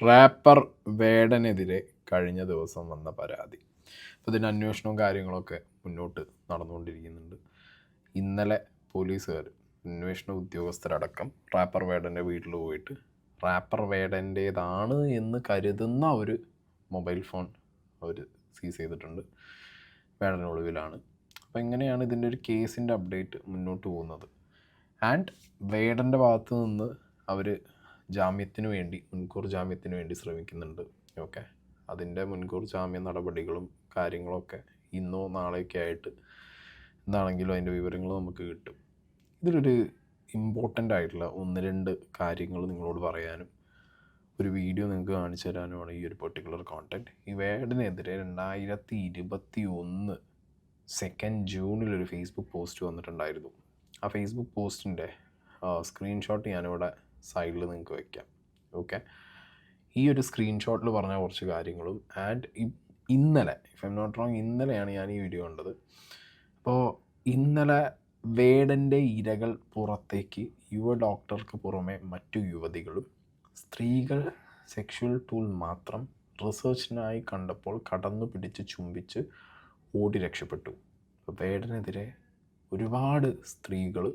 Wrapper വേടനെതിരെ കഴിഞ്ഞ ദിവസം വന്ന പരാതി. അപ്പോൾ ഇതിൻ്റെ അന്വേഷണവും കാര്യങ്ങളൊക്കെ മുന്നോട്ട് നടന്നുകൊണ്ടിരിക്കുന്നുണ്ട്. ഇന്നലെ പോലീസുകാർ, അന്വേഷണ ഉദ്യോഗസ്ഥരടക്കം റാപ്പർ വേടൻ്റെ വീട്ടിൽ പോയിട്ട് റാപ്പർ വേടൻ്റേതാണ് എന്ന് കരുതുന്ന ഒരു മൊബൈൽ ഫോൺ അവർ സീസ് ചെയ്തിട്ടുണ്ട്. വേടൻ ഒളിവിലാണ്. അപ്പോൾ എങ്ങനെയാണ് ഇതിൻ്റെ ഒരു കേസിൻ്റെ അപ്ഡേറ്റ് മുന്നോട്ട് പോകുന്നത്? ആൻഡ് വേടൻ്റെ ഭാഗത്ത് നിന്ന് അവർ മുൻകൂർ ജാമ്യത്തിന് വേണ്ടി ശ്രമിക്കുന്നുണ്ട്. ഓക്കെ, അതിൻ്റെ മുൻകൂർ ജാമ്യ നടപടികളും കാര്യങ്ങളൊക്കെ ഇന്നോ നാളെയൊക്കെ ആയിട്ട് എന്താണെങ്കിലും അതിൻ്റെ വിവരങ്ങൾ നമുക്ക് കിട്ടും. ഇതിലൊരു ഇമ്പോർട്ടൻ്റ് ആയിട്ടുള്ള 1-2 കാര്യങ്ങൾ നിങ്ങളോട് പറയാനും ഒരു വീഡിയോ നിങ്ങൾക്ക് കാണിച്ചു തരാനുമാണ് ഈ ഒരു പെർട്ടിക്കുലർ കോണ്ടൻറ്റ്. ഈ വേടനെതിരെ 2021 2 ജൂണിലൊരു ഫേസ്ബുക്ക് പോസ്റ്റ് വന്നിട്ടുണ്ടായിരുന്നു. ആ ഫേസ്ബുക്ക് പോസ്റ്റിൻ്റെ സ്ക്രീൻഷോട്ട് ഞാനിവിടെ സൈഡിൽ നിങ്ങൾക്ക് വയ്ക്കാം. ഓക്കെ, ഈ ഒരു സ്ക്രീൻഷോട്ടിൽ പറഞ്ഞ കുറച്ച് കാര്യങ്ങളും ആൻഡ് ഇന്നലെ, if I'm not wrong, ഇന്നലെയാണ് ഞാൻ ഈ വീഡിയോ കണ്ടത്. അപ്പോൾ ഇന്നലെ വേടൻ്റെ ഇരകൾ പുറത്തേക്ക് യുവ ഡോക്ടർക്ക് പുറമെ മറ്റു യുവതികളും സ്ത്രീകൾ സെക്ഷുവൽ ടൂൾ മാത്രം റിസർച്ചിനായി കണ്ടപ്പോൾ കടന്നു പിടിച്ച് ചുംബിച്ച് ഓടി രക്ഷപ്പെട്ടു. അപ്പോൾ വേടനെതിരെ ഒരുപാട് സ്ത്രീകൾ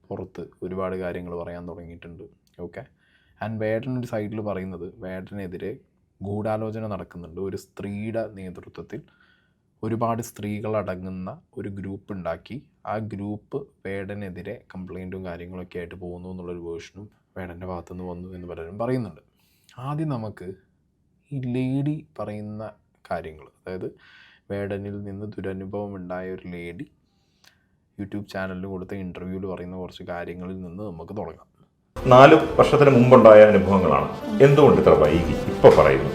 പുറത്ത് ഒരുപാട് കാര്യങ്ങൾ പറയാൻ തുടങ്ങിയിട്ടുണ്ട്. ഓക്കെ, ആൻഡ് വേടനൊരു സൈഡിൽ പറയുന്നത് വേടനെതിരെ ഗൂഢാലോചന നടക്കുന്നുണ്ട്. ഒരു സ്ത്രീയുടെ നേതൃത്വത്തിൽ ഒരുപാട് സ്ത്രീകളടങ്ങുന്ന ഒരു ഗ്രൂപ്പ് ഉണ്ടാക്കി ആ ഗ്രൂപ്പ് വേടനെതിരെ കംപ്ലൈൻറ്റും കാര്യങ്ങളൊക്കെ ആയിട്ട് പോകുന്നു എന്നുള്ളൊരു വേർഷനും വേടൻ്റെ ഭാഗത്തുനിന്ന് വന്നു എന്ന് പലരും പറയുന്നുണ്ട്. ആദ്യം നമുക്ക് ഈ ലേഡി പറയുന്ന കാര്യങ്ങൾ, അതായത് വേടനിൽ നിന്ന് ദുരനുഭവം ഉണ്ടായ ഒരു ലേഡി യൂട്യൂബ് ചാനലിൽ കൊടുത്ത ഇൻ്റർവ്യൂവിൽ പറയുന്ന കുറച്ച് കാര്യങ്ങളിൽ നിന്ന് നമുക്ക് തുടങ്ങാം. 4 വർഷത്തിന് മുമ്പുണ്ടായ അനുഭവങ്ങളാണ്. എന്തുകൊണ്ട് ഇത്ര വൈകി ഇപ്പോൾ പറയുന്നു?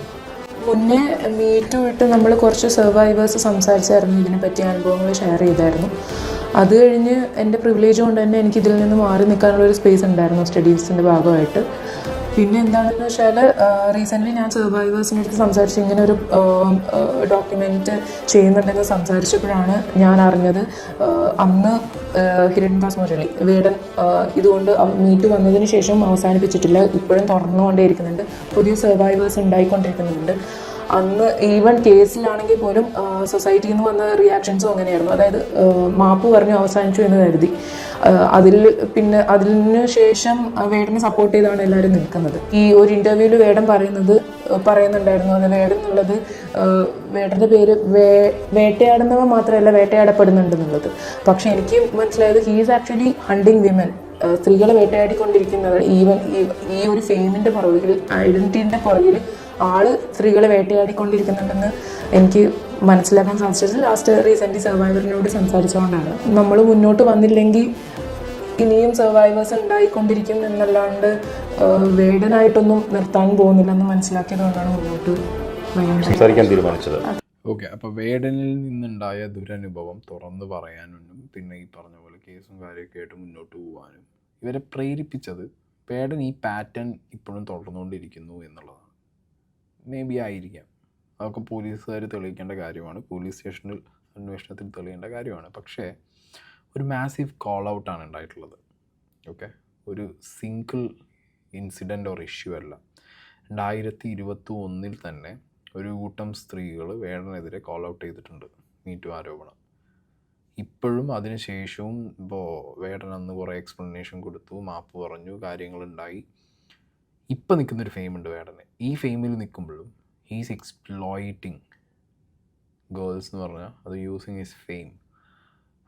മുന്നേ മീറ്റ് വിട്ട് നമ്മൾ കുറച്ച് സർവൈവേഴ്സ് സംസാരിച്ചായിരുന്നു, ഇതിനെ പറ്റി അനുഭവങ്ങൾ ഷെയർ ചെയ്തായിരുന്നു. അത് കഴിഞ്ഞ് എൻ്റെ പ്രിവിലേജ് കൊണ്ട് തന്നെ എനിക്ക് ഇതിൽ നിന്ന് മാറി നിൽക്കാനുള്ളൊരു സ്പേസ് ഉണ്ടായിരുന്നു സ്റ്റഡീസിൻ്റെ ഭാഗമായിട്ട്. പിന്നെ എന്താണെന്ന് വെച്ചാൽ റീസെൻ്റ്ലി ഞാൻ സർവൈവേഴ്സിൻ്റെ അടുത്ത് സംസാരിച്ച് ഇങ്ങനെ ഒരു ഡോക്യുമെൻറ്റ് ചെയ്യുന്നുണ്ടെന്ന് സംസാരിച്ചപ്പോഴാണ് ഞാൻ അറിഞ്ഞത് അന്ന് ഹിരൺദാസ് മുരളി വേടൻ ഇതുകൊണ്ട് മീറ്റ് വന്നതിന് ശേഷം അവസാനിപ്പിച്ചിട്ടില്ല, ഇപ്പോഴും തുറന്നുകൊണ്ടേയിരിക്കുന്നുണ്ട്, പുതിയ സർവൈവേഴ്സ് ഉണ്ടായിക്കൊണ്ടിരിക്കുന്നുണ്ട്. അന്ന് ഈവൻ കേസിലാണെങ്കിൽ പോലും സൊസൈറ്റിയിൽ നിന്ന് വന്ന റിയാക്ഷൻസും അങ്ങനെയായിരുന്നു. അതായത് മാപ്പ് പറഞ്ഞു അവസാനിച്ചു എന്ന് കരുതി. പിന്നെ അതിന് ശേഷം വേടനെ സപ്പോർട്ട് ചെയ്താണ് എല്ലാവരും നിൽക്കുന്നത്. ഈ ഒരു ഇൻ്റർവ്യൂവിൽ വേടൻ പറയുന്നുണ്ടായിരുന്നു, അത് വേടൻ എന്നുള്ളത് വേടൻ്റെ പേര് വേട്ടയാടുന്നവ മാത്രമല്ല വേട്ടയാടപ്പെടുന്നുണ്ടെന്നുള്ളത്. പക്ഷെ എനിക്ക് മനസ്സിലായത് ഹീസ് ആക്ച്വലി ഹണ്ടിങ് വിമൻ, സ്ത്രീകളെ വേട്ടയാടിക്കൊണ്ടിരിക്കുന്നത്. ഈവൻ ഈ ഒരു ഫെയിമിൻ്റെ പുറകിൽ, ഐഡൻറ്റിറ്റിൻ്റെ പുറകിൽ ആള് സ്ത്രീകളെ വേട്ടയാടിക്കൊണ്ടിരിക്കുന്നുണ്ടെന്ന് എനിക്ക് മനസ്സിലാക്കാൻ സാധിച്ചത് ലാസ്റ്റ് റീസെൻ്റ്ലി സർവൈവറിനോട് സംസാരിച്ചുകൊണ്ടാണ്. നമ്മൾ മുന്നോട്ട് വന്നില്ലെങ്കിൽ ഇനിയും സർവൈവേഴ്സ് ഉണ്ടായിക്കൊണ്ടിരിക്കും എന്നല്ലാണ്ട് വേടനായിട്ടൊന്നും നിർത്താൻ പോകുന്നില്ലെന്ന് മനസ്സിലാക്കിയതുകൊണ്ടാണ് മുന്നോട്ട് സംസാരിക്കാൻ തീരുമാനിച്ചത്. ഓക്കെ, അപ്പോൾ വേടനിൽ നിന്നുണ്ടായ ദുരനുഭവം തുറന്നു പറയാനും പിന്നെ ഈ പറഞ്ഞ പോലെ കേസും കാര്യമൊക്കെ ആയിട്ട് മുന്നോട്ട് പോകാനും ഇവരെ പ്രേരിപ്പിച്ചത് വേടൻ ഈ പാറ്റേൺ ഇപ്പോഴും തുടർന്നുകൊണ്ടിരിക്കുന്നു എന്നുള്ളതാണ്. മേ ബി ആയിരിക്കാം, അതൊക്കെ പോലീസുകാർ തെളിയിക്കേണ്ട കാര്യമാണ്, പോലീസ് സ്റ്റേഷനിൽ അന്വേഷണത്തിൽ തെളിയേണ്ട കാര്യമാണ്. പക്ഷേ ഒരു മാസീവ് കോൾ ഔട്ടാണ് ഉണ്ടായിട്ടുള്ളത്. ഓക്കെ, ഒരു സിംഗിൾ ഇൻസിഡൻ്റ് ഓർ ഇഷ്യൂ അല്ല. 2021 തന്നെ ഒരു കൂട്ടം സ്ത്രീകൾ വേടനെതിരെ കോൾ ഔട്ട് ചെയ്തിട്ടുണ്ട്, മീറ്റു ആരോപണം. ഇപ്പോഴും അതിനുശേഷവും ഇപ്പോൾ വേടൻ അന്ന് കുറേ എക്സ്പ്ലനേഷൻ കൊടുത്തു, മാപ്പ് പറഞ്ഞു, കാര്യങ്ങളുണ്ടായി. ഇപ്പം നിൽക്കുന്നൊരു ഫെയിമുണ്ട് വേടന്. ഈ ഫെയിമിൽ നിൽക്കുമ്പോഴും ഹീസ് എക്സ്പ്ലോയിറ്റിംഗ് ഗേൾസ് എന്ന് പറഞ്ഞാൽ അത് യൂസിങ് ഹിസ് ഫെയിം.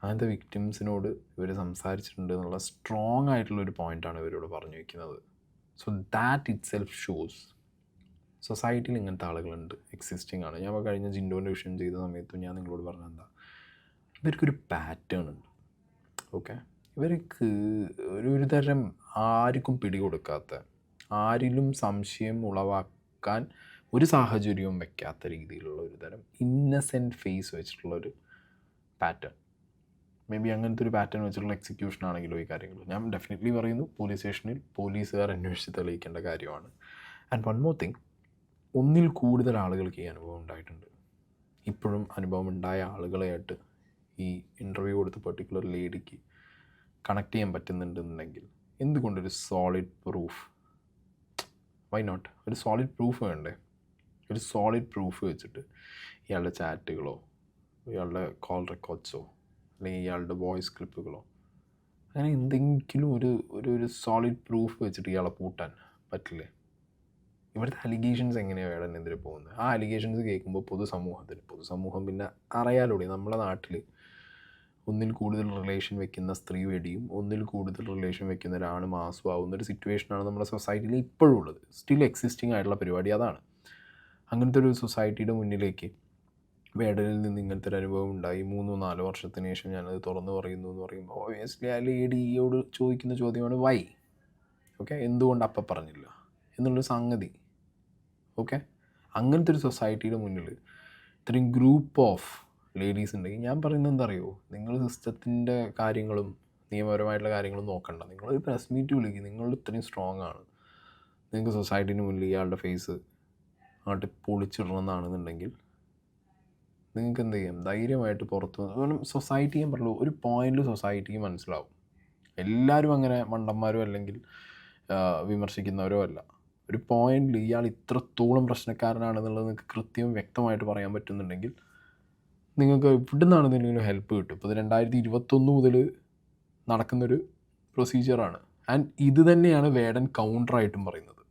അങ്ങനത്തെ വിക്ടിംസിനോട് ഇവർ സംസാരിച്ചിട്ടുണ്ട് എന്നുള്ള സ്ട്രോങ് ആയിട്ടുള്ളൊരു പോയിൻ്റാണ് ഇവരോട് പറഞ്ഞു വയ്ക്കുന്നത്. So that it self shows സൊസൈറ്റിയിൽ ഇങ്ങനത്തെ ആളുകളുണ്ട്, എക്സിസ്റ്റിംഗ് ആണ്. ഞാൻ കഴിഞ്ഞ ജിൻഡോൻ്റെ വിഷയം ചെയ്ത സമയത്തും ഞാൻ നിങ്ങളോട് പറഞ്ഞ എന്താ, ഇവർക്കൊരു പാറ്റേൺ ഉണ്ട്. ഓക്കെ, ഇവർക്ക് ഒരു തരം ആർക്കും പിടികൊടുക്കാത്ത, ആരിലും സംശയം ഉളവാക്കാൻ ഒരു സാഹചര്യവും വെക്കാത്ത രീതിയിലുള്ള ഒരു തരം ഇന്നസെൻറ്റ് ഫേസ് വെച്ചിട്ടുള്ളൊരു പാറ്റേൺ. മേ ബി അങ്ങനത്തെ ഒരു പാറ്റേൺ വെച്ചിട്ടുള്ള എക്സിക്യൂഷൻ ആണെങ്കിലോ ഈ കാര്യങ്ങൾ ഞാൻ ഡെഫിനറ്റ്ലി പറയുന്നു പോലീസ് സ്റ്റേഷനിൽ പോലീസുകാർ അന്വേഷിച്ച് തെളിയിക്കേണ്ട കാര്യമാണ്. ആൻഡ് വൺ മോർ തിങ്, 1-ൽ കൂടുതൽ ആളുകൾക്ക് ഈ അനുഭവം ഉണ്ടായിട്ടുണ്ട്. ഇപ്പോഴും അനുഭവം ഉണ്ടായ ആളുകളെയായിട്ട് ഈ ഇൻ്റർവ്യൂ കൊടുത്ത പെർട്ടിക്കുലർ ലേഡിക്ക് കണക്ട് ചെയ്യാൻ പറ്റുന്നുണ്ടെന്നുണ്ടെങ്കിൽ എന്തുകൊണ്ടൊരു സോളിഡ് പ്രൂഫ് വൈ നോട്ട്? ഒരു സോളിഡ് പ്രൂഫ് വേണ്ടേ? ഒരു സോളിഡ് പ്രൂഫ് വെച്ചിട്ട് ഇയാളുടെ ചാറ്റുകളോ ഇയാളുടെ കോൾ റെക്കോർഡ്സോ അല്ലെങ്കിൽ ഇയാളുടെ വോയിസ് ക്ലിപ്പുകളോ അങ്ങനെ എന്തെങ്കിലും ഒരു സോളിഡ് പ്രൂഫ് വെച്ചിട്ട് ഇയാളെ പൂട്ടാൻ പറ്റില്ലേ? ഇവിടുത്തെ അലിഗേഷൻസ് എങ്ങനെയാണ് വേടനെതിരെ പോകുന്നത്? ആ അലിഗേഷൻസ് കേൾക്കുമ്പോൾ പൊതുസമൂഹം പിന്നെ അറിയാലൂടെ നമ്മളെ നാട്ടിൽ ഒന്നിൽ കൂടുതൽ റിലേഷൻ വെക്കുന്ന സ്ത്രീ വെടിയും ഒന്നിൽ കൂടുതൽ റിലേഷൻ വെക്കുന്ന ഒരാണ് മാസമാവുന്ന ഒരു സിറ്റുവേഷനാണ് നമ്മുടെ സൊസൈറ്റിയിൽ ഇപ്പോഴും ഉള്ളത്. സ്റ്റിൽ എക്സിസ്റ്റിംഗ് ആയിട്ടുള്ള പരിപാടി അതാണ്. അങ്ങനത്തെ ഒരു സൊസൈറ്റിയുടെ മുന്നിലേക്ക് വേടനിൽ നിന്ന് ഇങ്ങനത്തെ ഒരു അനുഭവം ഉണ്ടായി 3-4 വർഷത്തിന് ശേഷം ഞാനത് തുറന്നു പറയുന്നു എന്ന് പറയുമ്പോൾ ഓബിയസ്ലി ആ ലേഡിയോട് ചോദിക്കുന്ന ചോദ്യമാണ് വൈ. ഓക്കെ, എന്തുകൊണ്ട് അപ്പം പറഞ്ഞില്ല എന്നുള്ളൊരു സംഗതി. ഓക്കെ, അങ്ങനത്തെ ഒരു സൊസൈറ്റിയുടെ മുന്നിൽ ഇത്രയും ഗ്രൂപ്പ് ഓഫ് ലേഡീസ് ഉണ്ടെങ്കിൽ ഞാൻ പറയുന്നത് എന്താ അറിയുമോ, നിങ്ങൾ സിസ്റ്റത്തിൻ്റെ കാര്യങ്ങളും നിയമപരമായിട്ടുള്ള കാര്യങ്ങളും നോക്കണ്ട. നിങ്ങളൊരു പ്രസ് മീറ്റ് വിളിക്കും, നിങ്ങൾ ഇത്രയും സ്ട്രോങ് ആണ്, നിങ്ങൾക്ക് സൊസൈറ്റീൻ്റെ മുന്നിൽ ഇയാളുടെ ഫേസ് അങ്ങോട്ട് പൊളിച്ചിടണമെന്നാണെന്നുണ്ടെങ്കിൽ നിങ്ങൾക്ക് എന്ത് ചെയ്യാം, ധൈര്യമായിട്ട് പുറത്ത് സൊസൈറ്റി ഞാൻ പറഞ്ഞു ഒരു പോയിന്റിൽ സൊസൈറ്റിക്ക് മനസ്സിലാവും. എല്ലാവരും അങ്ങനെ മണ്ടന്മാരോ അല്ലെങ്കിൽ വിമർശിക്കുന്നവരോ അല്ല. ഒരു പോയിന്റിൽ ഇയാൾ ഇത്രത്തോളം പ്രശ്നക്കാരനാണെന്നുള്ളത് നിങ്ങൾക്ക് കൃത്യം വ്യക്തമായിട്ട് പറയാൻ പറ്റുന്നുണ്ടെങ്കിൽ നിങ്ങൾക്ക് ഇവിടെ നിന്നാണ് എന്തെങ്കിലും ഹെൽപ്പ് കിട്ടും. ഇപ്പോൾ ഇത് 2021 മുതൽ നടക്കുന്നൊരു പ്രൊസീജിയറാണ്. ആൻഡ് ഇത് തന്നെയാണ് വേടൻ കൗണ്ടറായിട്ടും പറയുന്നത്.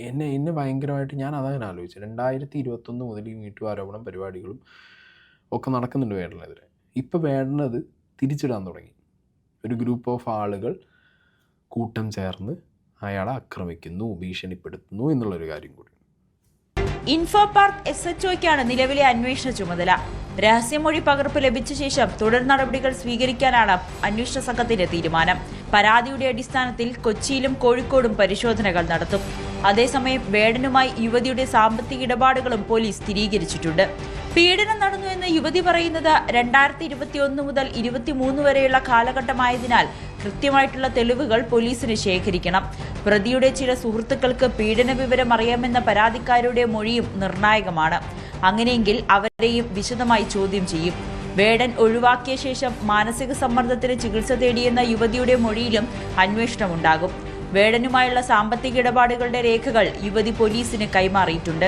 എന്നെ ഭയങ്കരമായിട്ട് ഞാൻ അതങ്ങനെ ആലോചിച്ചത്. 2021 മുതൽ ഈ മീറ്റു ആരോപണം പരിപാടികളും ഒക്കെ നടക്കുന്നുണ്ട് വേടനെതിരെ. ഇപ്പോൾ വേടനത് തിരിച്ചിടാൻ തുടങ്ങി. ഒരു ഗ്രൂപ്പ് ഓഫ് ആളുകൾ കൂട്ടം ചേർന്ന് അയാളെ ആക്രമിക്കുന്നു, ഭീഷണിപ്പെടുത്തുന്നു എന്നുള്ളൊരു കാര്യം കൂടി. ഇൻഫോ പാർക്ക് SHOയ്ക്കാണ് നിലവിലെ അന്വേഷണ ചുമതല. രഹസ്യമൊഴി പകർപ്പ് ലഭിച്ച ശേഷം തുടർ നടപടികൾ സ്വീകരിക്കാനാണ് അന്വേഷണ സംഘത്തിന്റെ തീരുമാനം. പരാതിയുടെ അടിസ്ഥാനത്തിൽ കൊച്ചിയിലും കോഴിക്കോടും പരിശോധനകൾ നടത്തും. അതേസമയം വേടനുമായി യുവതിയുടെ സാമ്പത്തിക ഇടപാടുകളും പോലീസ് സ്ഥിരീകരിച്ചിട്ടുണ്ട്. പീഡനം നടന്നു എന്ന് യുവതി പറയുന്നത് 2021 മുതൽ 2023 വരെയുള്ള കാലഘട്ടമായതിനാൽ കൃത്യമായിട്ടുള്ള തെളിവുകൾ പോലീസിന് ശേഖരിക്കണം. പ്രതിയുടെ ചില സുഹൃത്തുക്കൾക്ക് പീഡന വിവരം അറിയാമെന്ന പരാതിക്കാരുടെ മൊഴിയും നിർണായകമാണ്. അങ്ങനെയെങ്കിൽ അവരെയും വിശദമായി ചോദ്യം ചെയ്യും. വേടൻ ഒഴിവാക്കിയ ശേഷം മാനസിക സമ്മർദ്ദത്തിന് ചികിത്സ തേടിയെന്ന യുവതിയുടെ മൊഴിയിലും അന്വേഷണമുണ്ടാകും. വേടനുമായുള്ള സാമ്പത്തിക ഇടപാടുകളുടെ രേഖകൾ യുവതി പോലീസിന് കൈമാറിയിട്ടുണ്ട്.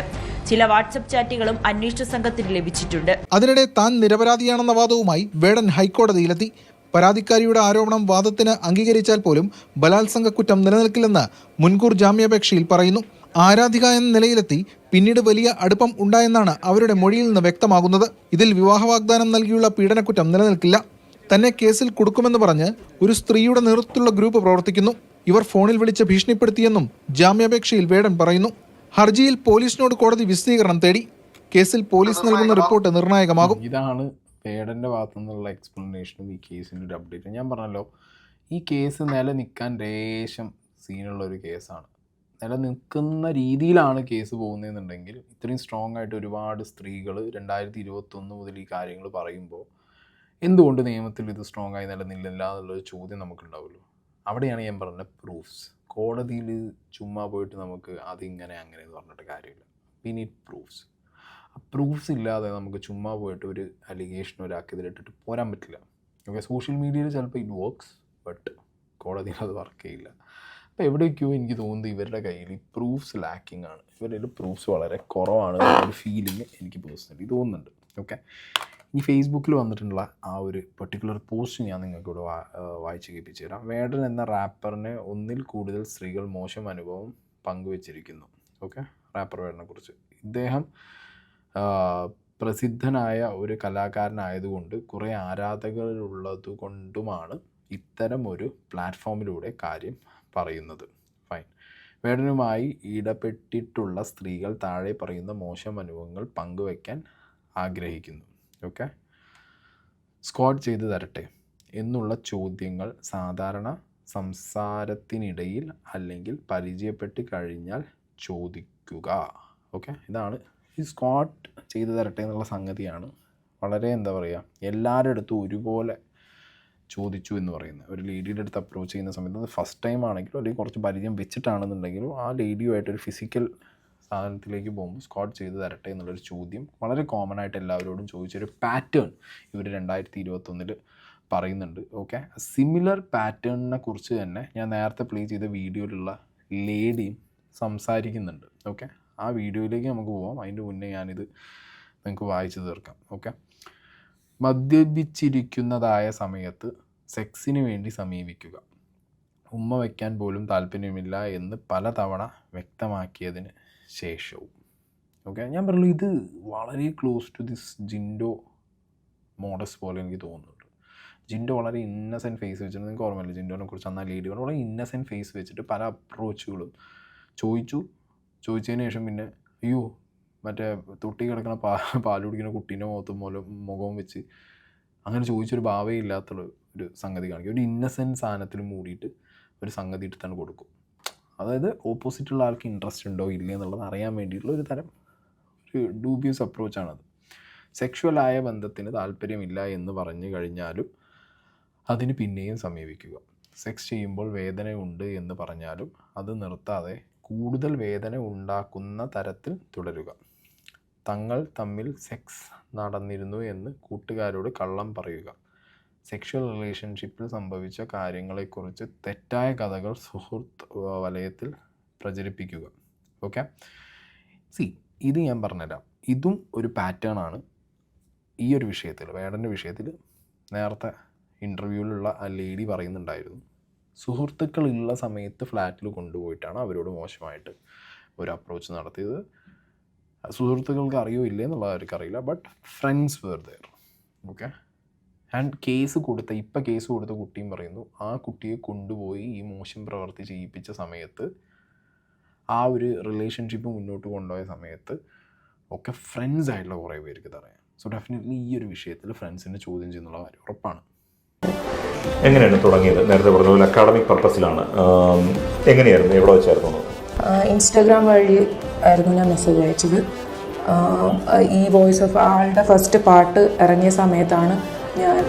ചില വാട്സപ്പ് ചാറ്റുകളും അന്വേഷണ സംഘത്തിന് ലഭിച്ചിട്ടുണ്ട്. അതിനിടെ താൻ നിരപരാധിയാണെന്ന വാദവുമായി വേടൻ ഹൈക്കോടതിയിലെത്തി. പരാതിക്കാരിയുടെ ആരോപണം വാദത്തിന് അംഗീകരിച്ചാൽ പോലും ബലാത്സംഗ കുറ്റം നിലനിൽക്കില്ലെന്ന് മുൻകൂർ ജാമ്യാപേക്ഷയിൽ പറയുന്നു. ആരാധിക എന്ന നിലയിലെത്തി പിന്നീട് വലിയ അടുപ്പം ഉണ്ടായെന്നാണ് അവരുടെ മൊഴിയിൽ നിന്ന് വ്യക്തമാകുന്നത്. ഇതിൽ വിവാഹ വാഗ്ദാനം നൽകിയുള്ള പീഡനക്കുറ്റം നിലനിൽക്കില്ല. തന്നെ കേസിൽ കൊടുക്കുമെന്ന് പറഞ്ഞ് ഒരു സ്ത്രീയുടെ നേതൃത്വത്തിലുള്ള ഗ്രൂപ്പ് പ്രവർത്തിക്കുന്നു. ഇവർ ഫോണിൽ വിളിച്ച് ഭീഷണിപ്പെടുത്തിയെന്നും ജാമ്യാപേക്ഷയിൽ വേടൻ പറയുന്നു. ഹർജിയിൽ പോലീസിനോട് കോടതി വിശദീകരണം തേടി. കേസിൽ പോലീസ് നൽകുന്ന റിപ്പോർട്ട് നിർണായകമാകും. ഇതാണ് വേടൻ്റെ ഭാഗത്തു നിന്നുള്ള എക്സ്പ്ലനേഷനും ഈ കേസിൻ്റെ ഒരു അപ്ഡേറ്റ്. ഞാൻ പറഞ്ഞല്ലോ, ഈ കേസ് നിലനിൽക്കാൻ രേശം സീനുള്ള ഒരു കേസാണ്. നിലനിൽക്കുന്ന രീതിയിലാണ് കേസ് പോകുന്നതെന്നുണ്ടെങ്കിൽ ഇത്രയും സ്ട്രോങ് ആയിട്ട് ഒരുപാട് സ്ത്രീകൾ 2021 മുതൽ ഈ കാര്യങ്ങൾ പറയുമ്പോൾ എന്തുകൊണ്ട് നിയമത്തിൽ ഇത് സ്ട്രോങ് ആയി നിലനിന്നില്ല എന്നുള്ളൊരു ചോദ്യം നമുക്കുണ്ടാവുമല്ലോ. അവിടെയാണ് ഞാൻ പറഞ്ഞ പ്രൂഫ്സ്. കോടതിയിൽ ചുമ്മാ പോയിട്ട് നമുക്ക് അതിങ്ങനെ അങ്ങനെ എന്ന് പറഞ്ഞിട്ട് കാര്യമില്ല. We need proofs. ആ പ്രൂഫ്സ് ഇല്ലാതെ നമുക്ക് ചുമ്മാ പോയിട്ട് ഒരു അലിഗേഷൻ ഒരാൾക്കെതിരിട്ടിട്ട് പോരാൻ പറ്റില്ല. ഓക്കെ, സോഷ്യൽ മീഡിയയിൽ ചിലപ്പോൾ ഇറ്റ് വർക്ക്സ്, ബട്ട് കോടതിയിൽ അത് വർക്ക് ചെയ്യില്ല. അപ്പോൾ എവിടേക്കോ എനിക്ക് തോന്നുന്നത് ഇവരുടെ കയ്യിൽ ഈ പ്രൂഫ്സ് ലാക്കിംഗ് ആണ്. ഇവരുടെ പ്രൂഫ്സ് വളരെ കുറവാണ് എന്നൊരു ഫീലിംഗ് എനിക്ക് പേഴ്സണലി തോന്നുന്നുണ്ട്. ഓക്കെ, ഈ ഫേസ്ബുക്കിൽ വന്നിട്ടുള്ള ആ ഒരു പെർട്ടിക്കുലർ പോസ്റ്റ് ഞാൻ നിങ്ങൾക്കിവിടെ വായിച്ച് കേൾപ്പിച്ചു തരാം. വേടൻ എന്ന റാപ്പറിന് ഒന്നിൽ കൂടുതൽ സ്ത്രീകൾ മോശം അനുഭവം പങ്കുവച്ചിരിക്കുന്നു. ഓക്കെ, റാപ്പർ വേടനെ കുറിച്ച്. ഇദ്ദേഹം പ്രസിദ്ധനായ ഒരു കലാകാരനായതുകൊണ്ട് കുറേ ആരാധകരുള്ളത് കൊണ്ടുമാണ് ഇത്തരം ഒരു പ്ലാറ്റ്ഫോമിലൂടെ കാര്യം പറയുന്നത്. ഫൈൻ. വേടനുമായി ഇടപെട്ടിട്ടുള്ള സ്ത്രീകൾ താഴെ പറയുന്ന മോശം അനുഭവങ്ങൾ പങ്കുവയ്ക്കാൻ ആഗ്രഹിക്കുന്നു. ഓക്കെ, സ്ക്വാഡ് ചെയ്ത് തരട്ടെ എന്നുള്ള ചോദ്യങ്ങൾ സാധാരണ സംസാരത്തിനിടയിൽ അല്ലെങ്കിൽ പരിചയപ്പെട്ട് കഴിഞ്ഞാൽ ചോദിക്കുക. ഓക്കെ, ഇതാണ് ഈ സ്ക്വാഡ് ചെയ്ത് തരട്ടെ എന്നുള്ള സംഗതിയാണ് വളരെ എന്താ പറയുക, എല്ലാവരുടെ അടുത്തും ഒരുപോലെ ചോദിച്ചു എന്ന് പറയുന്നത്. ഒരു ലേഡിയുടെ അടുത്ത് അപ്രോച്ച് ചെയ്യുന്ന സമയത്ത് അത് ഫസ്റ്റ് ടൈം ആണെങ്കിലും അല്ലെങ്കിൽ കുറച്ച് പരിചയം വെച്ചിട്ടാണെന്നുണ്ടെങ്കിലും ആ ലേഡിയുമായിട്ടൊരു ഫിസിക്കൽ സാധനത്തിലേക്ക് പോകുമ്പോൾ സ്ക്വാഡ് ചെയ്ത് തരട്ടെ എന്നുള്ളൊരു ചോദ്യം വളരെ കോമൺ ആയിട്ട് എല്ലാവരോടും ചോദിച്ചൊരു പാറ്റേൺ ഇവർ 2021 പറയുന്നുണ്ട്. ഓക്കെ, സിമിലർ പാറ്റേണിനെ കുറിച്ച് തന്നെ ഞാൻ നേരത്തെ പ്ലേ ചെയ്ത വീഡിയോയിലുള്ള ലേഡിയും സംസാരിക്കുന്നുണ്ട്. ഓക്കെ, ആ വീഡിയോയിലേക്ക് നമുക്ക് പോവാം. അതിൻ്റെ മുന്നേ ഞാനിത് നിങ്ങൾക്ക് വായിച്ചു തീർക്കാം. ഓക്കെ, മദ്യപിച്ചിരിക്കുന്നതായ സമയത്ത് സെക്സിന് വേണ്ടി സമീപിക്കുക, ഉമ്മ വയ്ക്കാൻ പോലും താല്പര്യമില്ല എന്ന് പലതവണ വ്യക്തമാക്കിയതിന് ശേഷവും. ഓക്കെ, ഞാൻ പറഞ്ഞു ഇത് വളരെ ക്ലോസ് ടു ദിസ് ജിൻഡോ മോഡസ് പോലെ എനിക്ക് തോന്നുന്നുണ്ട്. ജിൻഡോ വളരെ ഇന്നസെൻറ്റ് ഫേസ് വെച്ചിട്ട്, നിങ്ങൾക്ക് ഓർമ്മയില്ല ജിൻഡോനെ കുറിച്ച് അന്ന് ലേഡി വളരെ ഇന്നസെൻറ്റ് ഫേസ് വെച്ചിട്ട് പല അപ്രോച്ചുകളും ചോദിച്ചതിന് ശേഷം പിന്നെ അയ്യോ മറ്റേ തൊട്ടി കിടക്കുന്ന പാല് കുടിക്കുന്ന കുട്ടീൻ്റെ മുഖവും വെച്ച് അങ്ങനെ ചോദിച്ചൊരു ഭാവേ ഇല്ലാത്തുള്ള ഒരു സംഗതി കാണിക്കും. ഒരു ഇന്നസെൻറ്റ് സാധനത്തിൽ മൂടിയിട്ട് ഒരു സംഗതി എടുത്താണ് കൊടുക്കും. അതായത് ഓപ്പോസിറ്റുള്ള ആൾക്ക് ഇൻട്രസ്റ്റ് ഉണ്ടോ ഇല്ലേ എന്നുള്ളത് അറിയാൻ വേണ്ടിയിട്ടുള്ള ഒരു തരം ഒരു ഡൂബിയസ് അപ്രോച്ചാണത്. സെക്ഷുവലായ ബന്ധത്തിന് താല്പര്യമില്ല എന്ന് പറഞ്ഞു കഴിഞ്ഞാലും അതിന് പിന്നെയും സമീപിക്കുക. സെക്സ് ചെയ്യുമ്പോൾ വേദനയുണ്ട് എന്ന് പറഞ്ഞാലും അത് നിർത്താതെ കൂടുതൽ വേദന ഉണ്ടാക്കുന്ന തരത്തിൽ തുടരുക. തങ്ങൾ തമ്മിൽ സെക്സ് നടന്നിരുന്നു എന്ന് കൂട്ടുകാരോട് കള്ളം പറയുക. സെക്ഷൽ റിലേഷൻഷിപ്പിൽ സംഭവിച്ച കാര്യങ്ങളെക്കുറിച്ച് തെറ്റായ കഥകൾ സുഹൃത്ത് വലയത്തിൽ പ്രചരിപ്പിക്കുക. ഓക്കെ, ഇത് ഞാൻ പറഞ്ഞുതരാം. ഇതും ഒരു പാറ്റേൺ ആണ് ഈ ഒരു വിഷയത്തിൽ, വേടൻ്റെ വിഷയത്തിൽ. നേരത്തെ ഇൻ്റർവ്യൂവിലുള്ള ആ ലേഡി പറയുന്നുണ്ടായിരുന്നു, സുഹൃത്തുക്കളുള്ള സമയത്ത് ഫ്ലാറ്റിൽ കൊണ്ടുപോയിട്ടാണ് അവരോട് മോശമായിട്ട് ഒരു അപ്രോച്ച് നടത്തിയത്. സുഹൃത്തുക്കൾക്ക് അറിയോ ഇല്ലേ എന്നുള്ളത് അവർക്കറിയില്ല, but friends were there. Okay, and case കൊടുത്ത കുട്ടിയും പറയുന്നു ആ കുട്ടിയെ കൊണ്ടുപോയി ഈ മോശം പ്രവൃത്തി ചെയ്യിപ്പിച്ച സമയത്ത്, ആ ഒരു റിലേഷൻഷിപ്പ് മുന്നോട്ട് കൊണ്ടുപോയ സമയത്ത് ഒക്കെ ഫ്രണ്ട്സ് ആയിട്ടുള്ള കുറേ പേർക്ക് അറിയാം. സോ ഡെഫിനറ്റ്ലി ഈ ഒരു വിഷയത്തിൽ ഫ്രണ്ട്സിനെ ചോദ്യം ചെയ്യുന്നുള്ള കാര്യം ഉറപ്പാണ്. എങ്ങനെയാണ് തുടങ്ങിയത്? നേരത്തെ പറഞ്ഞ പോലെ അക്കാഡമിക് പർപ്പസിലാണ്. എങ്ങനെയായിരുന്നു, എവിടെ വെച്ചായിരുന്നു? ഇൻസ്റ്റാഗ്രാം വഴി ആയിരുന്നു ഞാൻ മെസ്സേജ് അയച്ചത്. ഈ വോയിസ് ഓഫ് ആളുടെ ഫസ്റ്റ് പാട്ട് ഇറങ്ങിയ സമയത്താണ് ഞാൻ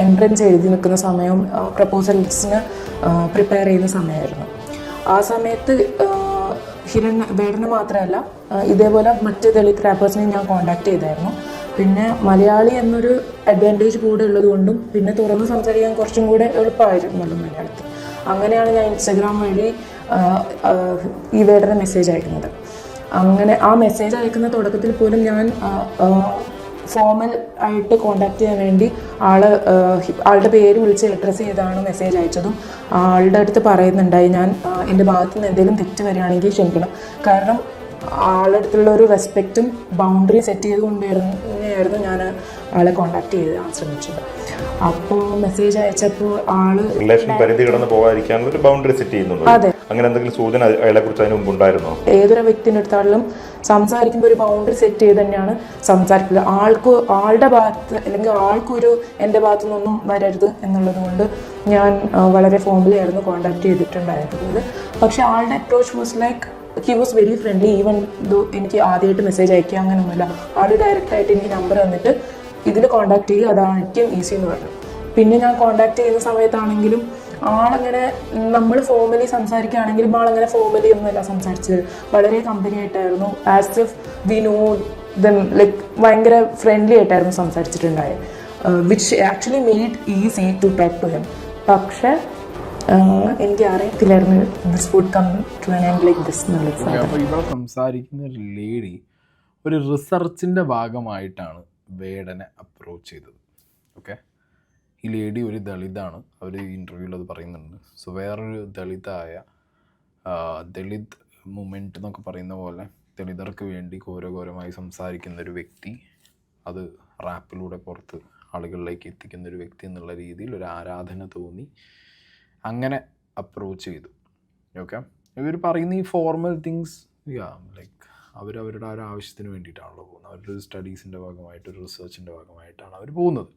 എൻട്രൻസ് എഴുതി നിൽക്കുന്ന സമയവും പ്രപ്പോസൽസിന് പ്രിപ്പയർ ചെയ്യുന്ന സമയമായിരുന്നു. ആ സമയത്ത് വേടനെ മാത്രമല്ല ഇതേപോലെ മറ്റ് ദളിത് റാപ്പേഴ്സിനെ ഞാൻ കോൺടാക്ട് ചെയ്തായിരുന്നു. പിന്നെ മലയാളി എന്നൊരു അഡ്വാൻറ്റേജ് കൂടെ ഉള്ളത് കൊണ്ടും പിന്നെ തുറന്ന് സംസാരിക്കാൻ കുറച്ചും കൂടെ എളുപ്പമായിരുന്നല്ലോ മലയാളത്തിൽ. അങ്ങനെയാണ് ഞാൻ ഇൻസ്റ്റഗ്രാം വഴി ഈ വേടനെ മെസ്സേജ് അയക്കുന്നത്. അങ്ങനെ ആ മെസ്സേജ് അയക്കുന്ന തുടക്കത്തിൽ പോലും ഞാൻ ഫോമൽ ആയിട്ട് കോണ്ടാക്ട് ചെയ്യാൻ വേണ്ടി ആളുടെ പേര് വിളിച്ച് അഡ്രസ്സ് ചെയ്താണ് മെസ്സേജ് അയച്ചതും. ആളുടെ അടുത്ത് പറയുന്നുണ്ടായി ഞാൻ എൻ്റെ ഭാഗത്ത് നിന്ന് എന്തെങ്കിലും തെറ്റ് വരികയാണെങ്കിൽ ക്ഷമിക്കണം, കാരണം ആളുടെ അടുത്തുള്ള ഒരു റെസ്പെക്റ്റും ബൗണ്ടറി സെറ്റ് ചെയ്തുകൊണ്ടായിരുന്നു ഞാൻ ആളെ കോണ്ടാക്ട് ചെയ്യാൻ ശ്രമിച്ചത്. അപ്പോൾ മെസ്സേജ് അയച്ചപ്പോൾ റിലേഷൻ പരിധി കടന്ന് പോകാതിരിക്കാനുള്ള ഒരു ബൗണ്ടറി സെറ്റ് ചെയ്യുന്നുണ്ട്. അതെ, അങ്ങനെ എന്തെങ്കിലും സൂചന അയാളെ കുറിച്ച് അതിന് മുമ്പ് ഉണ്ടായിരുന്നോ? ഏതൊരു വ്യക്തിൻ്റെ അടുത്താണെങ്കിലും സംസാരിക്കുമ്പോൾ ഒരു ബൗണ്ടറി സെറ്റ് ചെയ്ത് തന്നെയാണ് സംസാരിക്കുക. ആളുടെ ഭാഗത്ത് അല്ലെങ്കിൽ ആൾക്കൊരു എൻ്റെ ഭാഗത്തു നിന്നൊന്നും വരരുത് എന്നുള്ളത് കൊണ്ട് ഞാൻ വളരെ ഫോമലി ആയിരുന്നു കോണ്ടാക്ട് ചെയ്തിട്ടുണ്ടായിരുന്നത്. പക്ഷെ ആളുടെ approach was like he was very friendly. Even though എനിക്ക് ആദ്യമായിട്ട് മെസ്സേജ് അയക്കുക അങ്ങനെയൊന്നുമില്ല. ആൾ ഡയറക്റ്റായിട്ട് എനിക്ക് നമ്പർ തന്നിട്ട് ഇതിൽ കോണ്ടാക്ട് ചെയ്യുക, അതാണ് ഏറ്റവും ഈസി എന്ന് പറഞ്ഞു. പിന്നെ ഞാൻ കോണ്ടാക്ട് ചെയ്യുന്ന സമയത്താണെങ്കിലും ആളങ്ങനെ നമ്മൾ ഫോമലി സംസാരിക്കുകയാണെങ്കിലും ആളങ്ങനെ ഫോമലി ഒന്നുമല്ല സംസാരിച്ചത്. വളരെ കമ്പനി ആയിട്ടായിരുന്നു, as if we know them, like ഭയങ്കര ഫ്രണ്ട്ലി ആയിട്ടായിരുന്നു സംസാരിച്ചിട്ടുണ്ടായത്, which actually made easy to talk to him. പക്ഷേ എനിക്ക് അറിയത്തില്ലായിരുന്നു this would come to an end like this എന്നുള്ളത്. അപ്പോൾ ഇവിടെ സംസാരിക്കുന്ന ഒരു ലേഡി ഒരു റിസർച്ചിൻ്റെ ഭാഗമായിട്ടാണ് വേടനെ അപ്രോച്ച് ചെയ്തത്. ഓക്കെ, ഈ ലേഡി ഒരു ദളിതാണ്, അവർ ഇൻ്റർവ്യൂവിൽ അത് പറയുന്നുണ്ട്. സോ വേറൊരു ദളിതായ ദളിത് മൂവ്മെൻറ്റ് എന്നൊക്കെ പറയുന്ന പോലെ ദളിതർക്ക് വേണ്ടി ഘോരഘോരമായി സംസാരിക്കുന്ന ഒരു വ്യക്തി, അത് റാപ്പിലൂടെ പുറത്ത് ആളുകളിലേക്ക് എത്തിക്കുന്ന ഒരു വ്യക്തി എന്നുള്ള രീതിയിൽ ഒരു ആരാധന തോന്നി അങ്ങനെ അപ്രോച്ച് ചെയ്തു. ഓക്കെ, ഇവർ പറയുന്ന ഈ ഫോർമൽ തിങ്സ് ലൈക്ക് അവരവരുടെ ആ ഒരു ആവശ്യത്തിന് വേണ്ടിയിട്ടാണല്ലോ പോകുന്നത്. അവരുടെ സ്റ്റഡീസിൻ്റെ ഭാഗമായിട്ട് ഒരു റിസർച്ചിൻ്റെ ഭാഗമായിട്ടാണ് അവർ പോകുന്നത്.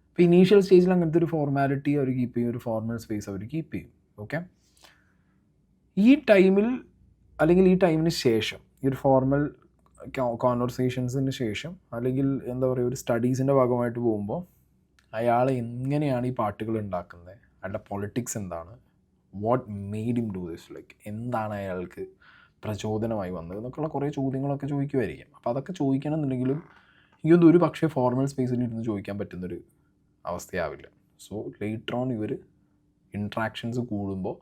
അപ്പോൾ ഇനീഷ്യൽ സ്റ്റേജിൽ അങ്ങനത്തെ ഒരു ഫോർമാലിറ്റി അവർ കീപ്പ് ചെയ്യും, ഒരു ഫോർമൽ സ്പേസ് അവർ കീപ്പ് ചെയ്യും. ഓക്കെ, ഈ ടൈമിൽ അല്ലെങ്കിൽ ഈ ടൈമിന് ശേഷം ഈ ഒരു ഫോർമൽ കോൺവെർസേഷൻസിന് ശേഷം അല്ലെങ്കിൽ എന്താ പറയുക ഒരു സ്റ്റഡീസിൻ്റെ ഭാഗമായിട്ട് പോകുമ്പോൾ അയാൾ എങ്ങനെയാണ് ഈ പാട്ടുകൾ ഉണ്ടാക്കുന്നത്, അയാളുടെ പൊളിറ്റിക്സ് എന്താണ്, what made him do this, like എന്താണ് അയാൾക്ക് പ്രചോദനമായി വന്നത് എന്നൊക്കെയുള്ള കുറേ ചോദ്യങ്ങളൊക്കെ ചോദിക്കുമായിരിക്കും. അപ്പോൾ അതൊക്കെ ചോദിക്കണമെന്നുണ്ടെങ്കിലും എനിക്കൊന്നും ഒരു പക്ഷേ ഫോർമൽ സ്പേസിൽ ഇരുന്ന് ചോദിക്കാൻ പറ്റുന്നൊരു അവസ്ഥയാവില്ല. സോ ലേറ്റർ ഓൺ ഇവർ ഇൻട്രാക്ഷൻസ് കൂടുമ്പോൾ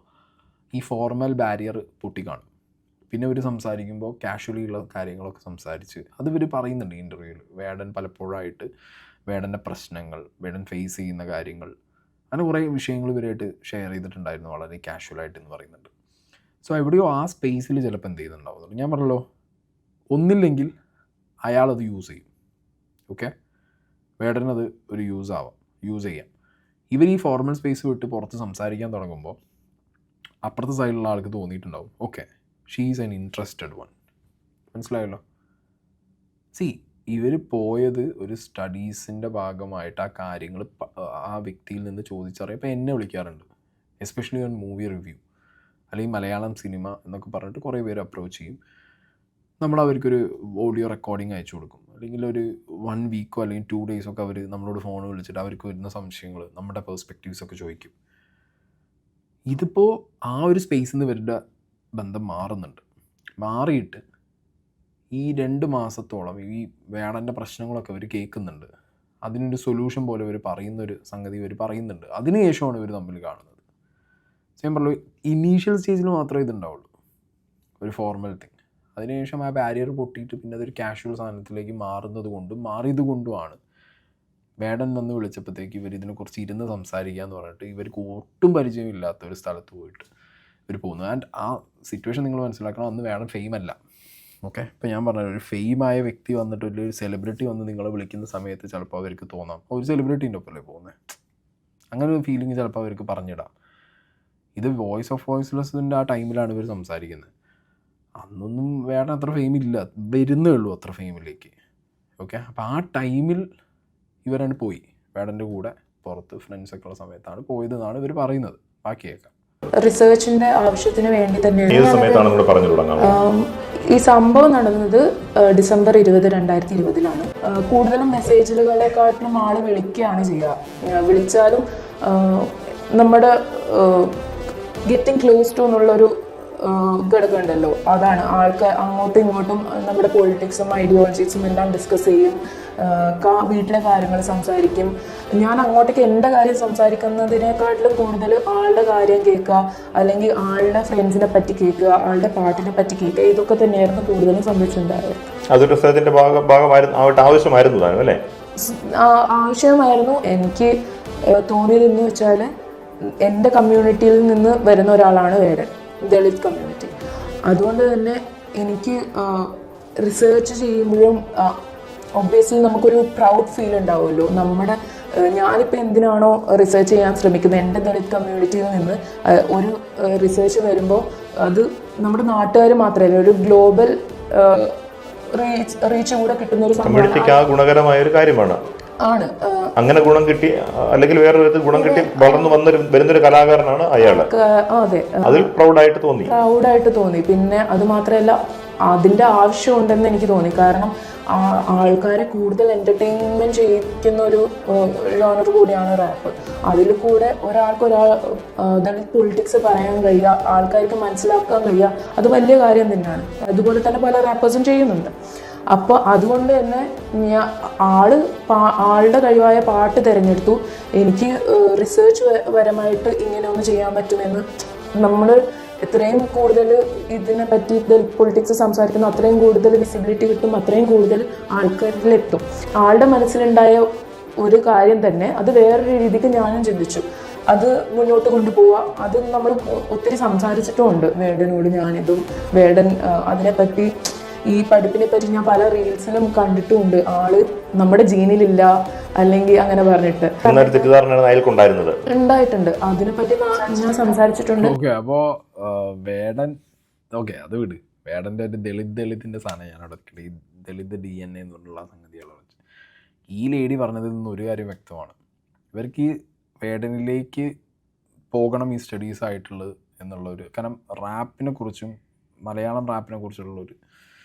ഈ ഫോർമൽ ബാരിയർ പൊട്ടിക്കാണും. പിന്നെ ഇവർ സംസാരിക്കുമ്പോൾ കാഷ്വലി ഉള്ള കാര്യങ്ങളൊക്കെ സംസാരിച്ച് അത് ഇവർ പറയുന്നുണ്ട് ഇൻ്റർവ്യൂവിൽ. വേടൻ പലപ്പോഴായിട്ട് വേടൻ്റെ പ്രശ്നങ്ങൾ, വേടൻ ഫേസ് ചെയ്യുന്ന കാര്യങ്ങൾ, അങ്ങനെ കുറേ വിഷയങ്ങൾ ഇവരായിട്ട് ഷെയർ ചെയ്തിട്ടുണ്ടായിരുന്നു വളരെ കാഷ്വലായിട്ട് എന്ന് പറയുന്നുണ്ട്. സോ എവിടെയോ ആ സ്പേസിൽ ചിലപ്പോൾ എന്ത് ചെയ്യുന്നുണ്ടാവുന്നുണ്ട്. ഞാൻ പറഞ്ഞല്ലോ, ഒന്നില്ലെങ്കിൽ അയാളത് യൂസ് ചെയ്യും. ഓക്കെ, വേടനത് ഒരു യൂസ് ചെയ്യാം. ഇവർ ഈ ഫോർമൽ സ്പേസ് വിട്ട് പുറത്ത് സംസാരിക്കാൻ തുടങ്ങുമ്പോൾ അപ്പുറത്തെ സൈഡിലുള്ള ആൾക്ക് തോന്നിയിട്ടുണ്ടാവും, okay she is an interested one. മനസ്സിലായല്ലോ? ഇവർ പോയത് ഒരു സ്റ്റഡീസിൻ്റെ ഭാഗമായിട്ട് ആ കാര്യങ്ങൾ ആ വ്യക്തിയിൽ നിന്ന് ചോദിച്ചറിയാം. ഇപ്പോൾ എന്നെ വിളിക്കാറുണ്ട്, എസ്പെഷ്യലി ഓൺ മൂവി റിവ്യൂ അല്ലെങ്കിൽ മലയാളം സിനിമ എന്നൊക്കെ പറഞ്ഞിട്ട് കുറേ പേര് അപ്രോച്ച് ചെയ്യും. നമ്മൾ അവർക്കൊരു ഓഡിയോ റെക്കോർഡിങ് അയച്ചു കൊടുക്കും. അല്ലെങ്കിൽ ഒരു 1 വീക്കോ അല്ലെങ്കിൽ 2 ഡേയ്സൊക്കെ അവർ നമ്മളോട് ഫോൺ വിളിച്ചിട്ട് അവർക്ക് വരുന്ന സംശയങ്ങൾ, നമ്മുടെ പെർസ്പെക്റ്റീവ്സൊക്കെ ചോദിക്കും. ഇതിപ്പോൾ ആ ഒരു സ്പേസിൽ നിന്ന് ഇവരുടെ ബന്ധം മാറിയിട്ട് ഈ 2 മാസത്തോളം ഈ വേടൻ്റെ പ്രശ്നങ്ങളൊക്കെ അവർ കേൾക്കുന്നുണ്ട്. അതിനൊരു സൊല്യൂഷൻ പോലെ ഇവർ പറയുന്നൊരു സംഗതി ഇവർ പറയുന്നുണ്ട്. അതിനുശേഷമാണ് ഇവർ തമ്മിൽ കാണുന്നത്. ഞാൻ പറഞ്ഞു, ഇനീഷ്യൽ സ്റ്റേജിൽ മാത്രമേ ഇതുണ്ടാവുള്ളൂ, ഒരു ഫോർമൽ തിങ്. അതിനുശേഷം ആ ബാരിയർ പൊട്ടിയിട്ട് പിന്നെ അതൊരു കാഷ്വൽ സാധനത്തിലേക്ക് മാറിയത് കൊണ്ടുമാണ് വേടൻ വന്ന് വിളിച്ചപ്പോഴത്തേക്ക് ഇവർ ഇതിനെക്കുറിച്ച് ഇരുന്ന് സംസാരിക്കാമെന്ന് പറഞ്ഞിട്ട് ഇവർക്ക് ഒട്ടും പരിചയമില്ലാത്ത ഒരു സ്ഥലത്ത് പോയിട്ട് ഇവർ പോകുന്നു. ആൻഡ് ആ സിറ്റുവേഷൻ നിങ്ങൾ മനസ്സിലാക്കണം, അന്ന് വേടൻ ഫെയിമല്ല. ഓക്കെ, ഇപ്പോൾ ഞാൻ പറഞ്ഞത് ഒരു ഫെയിമായ വ്യക്തി വന്നിട്ട് ഒരു സെലിബ്രിറ്റി വന്ന് നിങ്ങളെ വിളിക്കുന്ന സമയത്ത് ചിലപ്പോൾ അവർക്ക് തോന്നാം ഒരു സെലിബ്രിറ്റീൻ്റെ ഒപ്പമല്ലേ പോകുന്നത്, അങ്ങനെ ഒരു ഫീലിംഗ് ചിലപ്പോൾ അവർക്ക് പറഞ്ഞിടാം. ഇത് വോയിസ് ഓഫ് വോയിസ്ലെസ്സിൻ്റെ ആ ടൈമിലാണ് ഇവർ സംസാരിക്കുന്നത്. അന്നൊന്നും വേടൻ അത്ര ഫെയിമില്ല, വരുന്നേ ഉള്ളൂ അത്ര ഫെയിമിലേക്ക്. ഓക്കെ, അപ്പോൾ ആ ടൈമിൽ ഇവരാണ് പോയി വേടൻ്റെ കൂടെ പുറത്ത് ഫ്രണ്ട്സൊക്കെ ഉള്ള സമയത്താണ് പോയതെന്നാണ് ഇവർ പറയുന്നത്. ബാക്കി കേൾക്കാം. റിസർച്ചിന്റെ ആവശ്യത്തിന് വേണ്ടി ഏത് സമയത്താണ് നിങ്ങൾ പറഞ്ഞു തുടങ്ങാൻ? ഈ സംഭവം നടന്നത് ഡിസംബർ 20, 2020 കൂടുതലും മെസ്സേജുകളെക്കാട്ടിലും ആള് വിളിക്കുകയാണ് ചെയ്യുക. വിളിച്ചാലും നമ്മുടെ ഗെറ്റിംഗ് ക്ലോസ് ടു എന്നുള്ളൊരു ഘടകം ഉണ്ടല്ലോ, അതാണ്. ആൾക്കാർ അങ്ങോട്ടും ഇങ്ങോട്ടും നമ്മുടെ പൊളിറ്റിക്സും ഐഡിയോളജീസും എല്ലാം ഡിസ്കസ് ചെയ്യും, വീട്ടിലെ കാര്യങ്ങൾ സംസാരിക്കും. ഞാൻ അങ്ങോട്ടേക്ക് എൻ്റെ കാര്യം സംസാരിക്കുന്നതിനേക്കാട്ടിലും കൂടുതൽ ആളുടെ കാര്യം കേൾക്കുക, അല്ലെങ്കിൽ ആളുടെ ഫ്രണ്ട്സിനെ പറ്റി കേൾക്കുക, ആളുടെ പാട്ടിനെ പറ്റി കേൾക്കുക, ഇതൊക്കെ തന്നെയായിരുന്നു കൂടുതലും സംഭവിച്ചിട്ടുണ്ടായത്. അതൊരു ആവശ്യമായിരുന്നു അല്ലേ? ആവശ്യമായിരുന്നു. എനിക്ക് തോന്നിയതെന്ന് വെച്ചാൽ എൻ്റെ കമ്മ്യൂണിറ്റിയിൽ നിന്ന് വരുന്ന ഒരാളാണ് വേടൻ, ദളിത് കമ്മ്യൂണിറ്റി. അതുകൊണ്ട് തന്നെ എനിക്ക് റിസർച്ച് ചെയ്യുമ്പോഴും ഒബ്വിയസ്ലി നമുക്കൊരു പ്രൗഡ് ഫീൽ ഉണ്ടാവുമല്ലോ. ഞാനിപ്പോൾ എന്തിനാണോ റിസർച്ച് ചെയ്യാൻ ശ്രമിക്കുന്നത്, എൻ്റെ ദളിത് കമ്മ്യൂണിറ്റിയിൽ നിന്ന് ഒരു റിസർച്ച് വരുമ്പോൾ അത് നമ്മുടെ നാട്ടുകാർ മാത്രമല്ല, ഒരു ഗ്ലോബൽ റീച്ച് കൂടെ കിട്ടുന്ന ഒരു ഗുണകരമായ ഒരു കാര്യമാണ്. അങ്ങനെ ഗുണം കിട്ടി അല്ലെങ്കിൽ വേറൊരു ഗുണം കിട്ടി വളർന്നു വരുന്നൊരു കലാകാരനാണ് അയാൾ. അതെ, അതിൽ പ്രൗഡായിട്ട് തോന്നി. പിന്നെ അത് മാത്രമല്ല, അതിൻ്റെ ആവശ്യമുണ്ടെന്ന് എനിക്ക് തോന്നി. കാരണം ആൾക്കാരെ കൂടുതൽ എൻ്റർടൈൻമെൻറ്റ് ചെയ്യിക്കുന്ന ഒരു ജോണർ കൂടിയാണ് റാപ്പ്. അതിൽ കൂടെ ദളിത് പൊളിറ്റിക്സ് പറയാൻ കഴിയുക, ആൾക്കാർക്ക് മനസ്സിലാക്കാൻ കഴിയുക, അത് വലിയ കാര്യം തന്നെയാണ്. അതുപോലെ തന്നെ പല റാപ്പേഴ്സും ചെയ്യുന്നുണ്ട്. അപ്പോൾ അതുകൊണ്ട് തന്നെ ആളുടെ കഴിവായ പാട്ട് തിരഞ്ഞെടുത്തു. എനിക്ക് റിസർച്ച് പരമായിട്ട് ഇങ്ങനെ ഒന്ന് ചെയ്യാൻ പറ്റുമെന്ന്, നമ്മൾ എത്രയും കൂടുതൽ ഇതിനെ പറ്റി പൊളിറ്റിക്സ് സംസാരിക്കുന്നു, അത്രയും കൂടുതൽ വിസിബിലിറ്റി കിട്ടും, അത്രയും കൂടുതൽ ആൾക്കാരിലെത്തും. ആളുടെ മനസ്സിലുണ്ടായ ഒരു കാര്യം തന്നെ അത് വേറൊരു രീതിക്ക് ഞാനും ചിന്തിച്ചു, അത് മുന്നോട്ട് കൊണ്ടുപോവുക. അത് നമ്മൾ ഒത്തിരി സംസാരിച്ചിട്ടുമുണ്ട് വേടനോട്. വേടൻ അതിനെപ്പറ്റി, ഈ പഠിപ്പിനെ പറ്റി ഞാൻ പല റീൽസിലും കണ്ടിട്ടുമുണ്ട്. ആള് നമ്മുടെ ജീനിലില്ല അല്ലെങ്കിൽ അങ്ങനെ പറഞ്ഞിട്ട് ഉണ്ടായിട്ടുണ്ട്. അതിനെപ്പറ്റി ഞാൻ സംസാരിച്ചിട്ടുണ്ട്. ഓക്കെ, അപ്പോൾ വേടൻ, ഓക്കെ അത് വിട്. വേടൻ്റെ ഒരു ദളിതിൻ്റെ സാധനം ഞാൻ അവിടെ ഈ ദളിത് DNA എന്നുള്ള സംഗതികളെ വെച്ച് ഈ ലേഡി പറഞ്ഞതിൽ നിന്ന് ഒരു കാര്യം വ്യക്തമാണ്, ഇവർക്ക് ഈ വേടനിലേക്ക് പോകണം ഈ സ്റ്റഡീസ് ആയിട്ടുള്ളത് എന്നുള്ളൊരു, കാരണം റാപ്പിനെ കുറിച്ചും മലയാളം റാപ്പിനെ കുറിച്ചുള്ളൊരു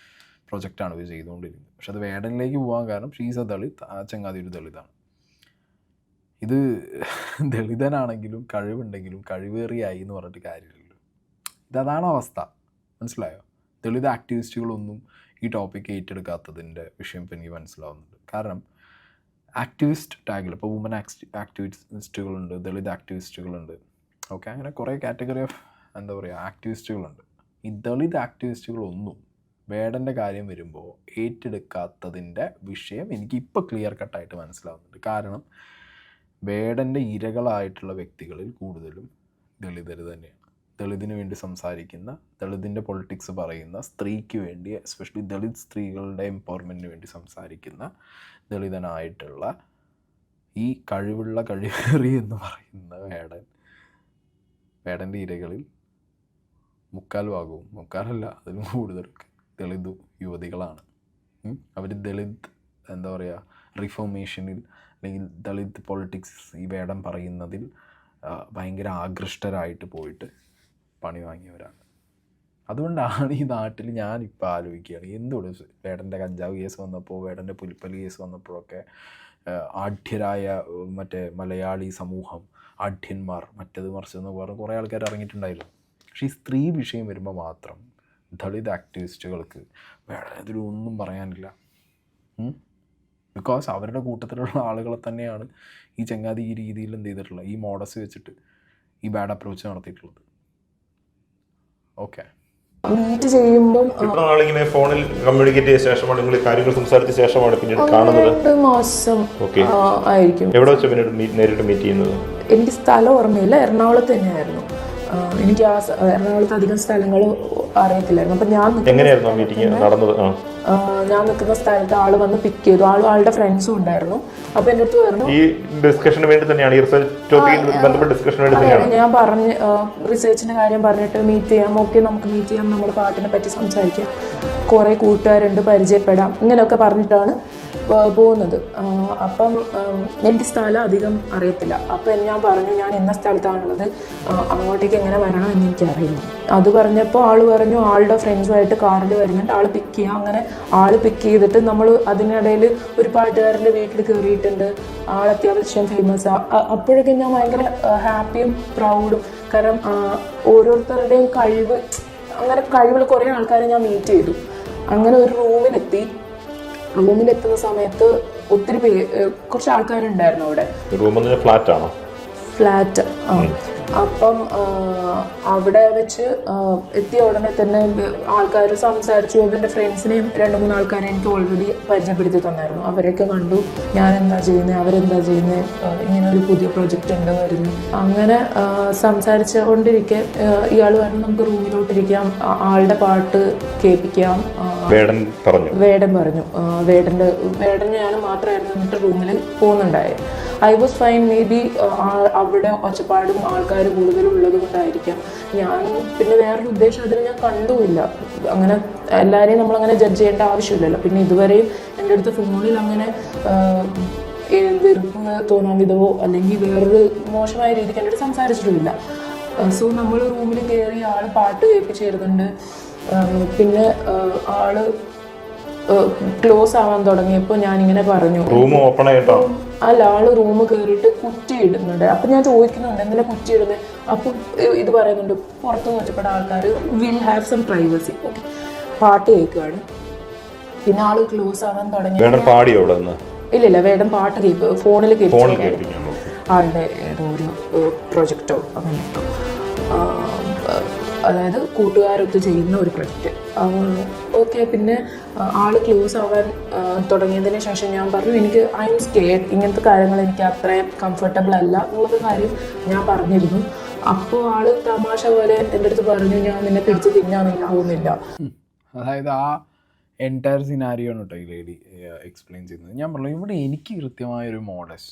പ്രൊജക്റ്റാണ് ഇവർ ചെയ്തുകൊണ്ടിരിക്കുന്നത്. പക്ഷെ അത് വേടനിലേക്ക് പോകാൻ കാരണം ഷീസ് എ ദളിത്, ആ ചങ്ങാതി ഒരു ദളിതാണ്. ഇത് ദളിതനാണെങ്കിലും കഴിവുണ്ടെങ്കിലും കഴിവേറിയായി എന്ന് പറഞ്ഞിട്ട് കാര്യമില്ലല്ലോ. ഇതാണ് അവസ്ഥ, മനസ്സിലായോ? ദളിത് ആക്ടിവിസ്റ്റുകളൊന്നും ഈ ടോപ്പിക്ക് ഏറ്റെടുക്കാത്തതിൻ്റെ വിഷയം ഇപ്പോൾ എനിക്ക് മനസ്സിലാവുന്നുണ്ട്. കാരണം ആക്ടിവിസ്റ്റ് ടാഗിൽ ഇപ്പോൾ വുമൻ ആക്ടിവിസ്റ്റുകളുണ്ട്, ദളിത് ആക്ടിവിസ്റ്റുകളുണ്ട്, ഓക്കെ, അങ്ങനെ കുറേ കാറ്റഗറി ഓഫ് എന്താ പറയുക ആക്ടിവിസ്റ്റുകളുണ്ട്. ഈ ദളിത് ആക്ടിവിസ്റ്റുകളൊന്നും വേടൻ്റെ കാര്യം വരുമ്പോൾ ഏറ്റെടുക്കാത്തതിൻ്റെ വിഷയം എനിക്കിപ്പോൾ ക്ലിയർ കട്ടായിട്ട് മനസ്സിലാവുന്നുണ്ട്. കാരണം വേടൻ്റെ ഇരകളായിട്ടുള്ള വ്യക്തികളിൽ കൂടുതലും ദളിതർ തന്നെയാണ്. ദളിതിന് വേണ്ടി സംസാരിക്കുന്ന, ദളിതിൻ്റെ പൊളിറ്റിക്സ് പറയുന്ന, സ്ത്രീക്ക് വേണ്ടി എസ്പെഷ്യലി ദളിത് സ്ത്രീകളുടെ എംപവർമെൻറ്റിന് വേണ്ടി സംസാരിക്കുന്ന ദളിതനായിട്ടുള്ള ഈ കഴിവേറി എന്ന് പറയുന്ന വേടൻ്റെ ഇരകളിൽ മുക്കാലല്ല അതിലും കൂടുതലൊക്കെ ദളിത് യുവതികളാണ്. അവർ ദളിത് എന്താ പറയുക റിഫോർമേഷനിൽ അല്ലെങ്കിൽ ദളിത് പൊളിറ്റിക്സ് ഈ വേടൻ പറയുന്നതിൽ ഭയങ്കര ആകൃഷ്ടരായിട്ട് പോയിട്ട് പണി വാങ്ങിയവരാണ്. അതുകൊണ്ടാണ് ഈ നാട്ടിൽ ഞാനിപ്പോൾ ആലോചിക്കുകയാണ്, എന്തുകൊണ്ട് വേടൻ്റെ കഞ്ചാവ് കേസ് വന്നപ്പോൾ, വേടൻ്റെ പുലിപ്പലി കേസ് വന്നപ്പോഴൊക്കെ ആഢ്യരായ മറ്റേ മലയാളി സമൂഹം, ആഢ്യന്മാർ, മറ്റത് മറിച്ചെന്ന് പറഞ്ഞ് കുറേ ആൾക്കാർ ഇറങ്ങിയിട്ടുണ്ടായിരുന്നു. പക്ഷേ ഈ സ്ത്രീ വിഷയം വരുമ്പോൾ മാത്രം ദളിത് ആക്ടിവിസ്റ്റുകൾക്ക് വേടനെതിരെ ഒന്നും പറയാനില്ല. ബിക്കോസ് അവരുടെ കൂട്ടത്തിലുള്ള ആളുകളെ തന്നെയാണ് ഈ ചങ്ങാതി ഈ രീതിയിൽ എന്ത് ചെയ്തിട്ടുള്ളത്, ഈ മോഡസ് വെച്ചിട്ട് ഈ ബാഡ് അപ്രോച്ച് നടത്തിയിട്ടുള്ളത്. ഓക്കെ, മീറ്റ് ചെയ്യുമ്പം എത്ര നാളിങ്ങനെ ഫോണിൽ കമ്മ്യൂണിക്കേറ്റ് ചെയ്ത ശേഷമാണ് നിങ്ങൾ കാര്യങ്ങൾ സംസാരിച്ച ശേഷമാണ് പിന്നീട് കാണുന്നത്? 2 മാസം ആയിരിക്കും. എവിടെ വെച്ചാൽ പിന്നീട് നേരിട്ട് മീറ്റ് ചെയ്യുന്നത്? എനിക്ക് സ്ഥലം ഓർമ്മയില്ല, എറണാകുളത്ത് തന്നെയായിരുന്നു. എനിക്ക് ആ എറണാകുളത്ത് അധികം സ്ഥലങ്ങൾ അറിയത്തില്ലായിരുന്നു. അപ്പം എങ്ങനെയായിരുന്നു മീറ്റിംഗ് നടന്നത്? ഞാൻ നിൽക്കുന്ന സ്ഥലത്ത് ആള് വന്ന് പിക്ക് ചെയ്തു. ആളുടെ ഫ്രണ്ട്സും ഉണ്ടായിരുന്നു. അപ്പൊ എൻ്റെ അടുത്ത് പറഞ്ഞു ഈ ഡിസ്കഷന് വേണ്ടി തന്നെയാണ്, ഈ റിസർച്ച് ടോപ്പിക്കിൽ ബന്ധപ്പെട്ട ഡിസ്കഷന് വേണ്ടി തന്നെയാണ്. ഞാൻ പറഞ്ഞ് റിസർച്ചിന്റെ കാര്യം പറഞ്ഞിട്ട് മീറ്റ് ചെയ്യാം, ഓക്കെ നമുക്ക് മീറ്റ് ചെയ്യാം, നമ്മുടെ പാട്ടിനെ പറ്റി സംസാരിക്കാം, കുറെ കൂട്ടുകാരുണ്ട്, പരിചയപ്പെടാം, ഇങ്ങനെയൊക്കെ പറഞ്ഞിട്ടാണ് പോകുന്നത്. അപ്പം എനിക്ക് സ്ഥലം അധികം അറിയത്തില്ല. അപ്പം ഞാൻ പറഞ്ഞു ഞാൻ ഇന്ന സ്ഥലത്താണുള്ളത്, അങ്ങോട്ടേക്ക് എങ്ങനെ വരണം എന്ന് എനിക്കറിയില്ല. അത് പറഞ്ഞപ്പോൾ ആള് പറഞ്ഞു ആളുടെ ഫ്രണ്ട്സുമായിട്ട് കാറിൽ വരുന്നുണ്ട്, ആള് പിക്ക് ചെയ്യാം. അങ്ങനെ ആള് പിക്ക് ചെയ്തിട്ട് നമ്മൾ അതിനിടയിൽ ഒരു പാട്ടുകാരൻ്റെ വീട്ടിൽ കയറിയിട്ടുണ്ട്. ആൾ അത്യാവശ്യം ഫേമസ്. അപ്പോഴൊക്കെ ഞാൻ ഭയങ്കര ഹാപ്പിയും പ്രൗഡും. കാരണം ഓരോരുത്തരുടെയും കഴിവുകൾ കുറേ ആൾക്കാരെ ഞാൻ മീറ്റ് ചെയ്തു. അങ്ങനെ ഒരു റൂമിലെത്തുന്ന സമയത്ത് ഒത്തിരി കുറച്ച് ആൾക്കാരുണ്ടായിരുന്നു അവിടെ. ഫ്ലാറ്റ്. അപ്പം അവിടെ വെച്ച് എത്തിയ ഉടനെ തന്നെ ആൾക്കാർ സംസാരിച്ചു. ഇവൻ്റെ ഫ്രണ്ട്സിനെയും 2-3 ആൾക്കാരെ എനിക്ക് ഓൾറെഡി പരിചയപ്പെടുത്തി തന്നായിരുന്നു. അവരൊക്കെ കണ്ടു, ഞാൻ എന്താ ചെയ്യുന്നത്, അവരെന്താ ചെയ്യുന്നത്, ഇങ്ങനെ ഒരു പുതിയ പ്രൊജക്റ്റ് ഉണ്ട് വരുന്നു. അങ്ങനെ സംസാരിച്ചുകൊണ്ടിരിക്കെ ഇയാൾ പറഞ്ഞു നമുക്ക് റൂമിലോട്ടിരിക്കാം, ആളുടെ പാട്ട് കേൾപ്പിക്കാം. വേടൻ പറഞ്ഞു. വേടൻ ഞാൻ മാത്രമായിരുന്നു എന്നിട്ട് റൂമിൽ പോകുന്നുണ്ടായത്. I was fine. Maybe അവിടെ ഒച്ചപ്പാടും ആൾക്കാർ കൂടുതലും ഉള്ളത് കൊണ്ടായിരിക്കാം. ഞാൻ പിന്നെ വേറൊരു ഉദ്ദേശം അതിന് ഞാൻ കണ്ടുമില്ല. അങ്ങനെ എല്ലാവരെയും നമ്മളങ്ങനെ ജഡ്ജ് ചെയ്യേണ്ട ആവശ്യമില്ലല്ലോ. പിന്നെ ഇതുവരെയും എൻ്റെ അടുത്ത് ഫോണിൽ അങ്ങനെ വെറുപ്പ് തോന്നാൻ വിധവോ അല്ലെങ്കിൽ വേറൊരു മോശമായ രീതിക്ക് എൻ്റെ അടുത്ത് സംസാരിച്ചിട്ടുമില്ല. സോ നമ്മൾ റൂമിൽ കയറി ആൾ പാട്ട് കേൾപ്പിച്ചിരുന്നുണ്ട്. പിന്നെ ആള് ക്ലോസ് ആവാൻ തുടങ്ങിയപ്പോൾ ഞാനിങ്ങനെ പറഞ്ഞു, അല്ല ആള് റൂം കയറിയിട്ട് കുറ്റി ഇടുന്നുണ്ട്. അപ്പം ഞാൻ ചോദിക്കുന്നുണ്ട് എന്തിനാ കുറ്റി ഇടുന്നത്? അപ്പം ഇത് പറയുന്നുണ്ട് പുറത്ത് വെച്ചപ്പെട്ട ആൾക്കാർ will have some privacy. Okay, പാട്ട് കേൾക്കുകയാണ്. പിന്നെ ആള് ക്ലോസ് ആവാൻ തുടങ്ങി. ഇല്ല വേടൻ പാട്ട് ഫോണിൽ കേൾപ്പിച്ചു. ആളുടെ ഏതോ ഒരു പ്രൊജക്റ്റോ അങ്ങനെ, അതായത് കൂട്ടുകാരൊത്ത് ചെയ്യുന്ന ഒരു പ്രൊജക്റ്റ്. ഓക്കെ, പിന്നെ ആൾ ക്ലോസ് ആവാൻ തുടങ്ങിയതിന് ശേഷം ഞാൻ പറഞ്ഞു എനിക്ക് ഐ എം സ്കെയർഡ്, ഇങ്ങനത്തെ കാര്യങ്ങൾ എനിക്ക് അത്രയും കംഫർട്ടബിൾ അല്ല എന്നുള്ളത് കാര്യം ഞാൻ പറഞ്ഞിരുന്നു. അപ്പോൾ ആൾ തമാശ പോലെ എൻ്റെ അടുത്ത് പറഞ്ഞു ഞാൻ നിന്നെ പിടിച്ച് തിന്നാനൊന്നും പോകുന്നില്ല. അതായത് ആ എൻറ്റയർ സിനാരിയോ ആണ് കേട്ടോ ഈ ലേഡി എക്സ്പ്ലെയിൻ ചെയ്യുന്നത്. ഞാൻ പറഞ്ഞു ഇവിടെ എനിക്ക് കൃത്യമായൊരു മോഡസ്,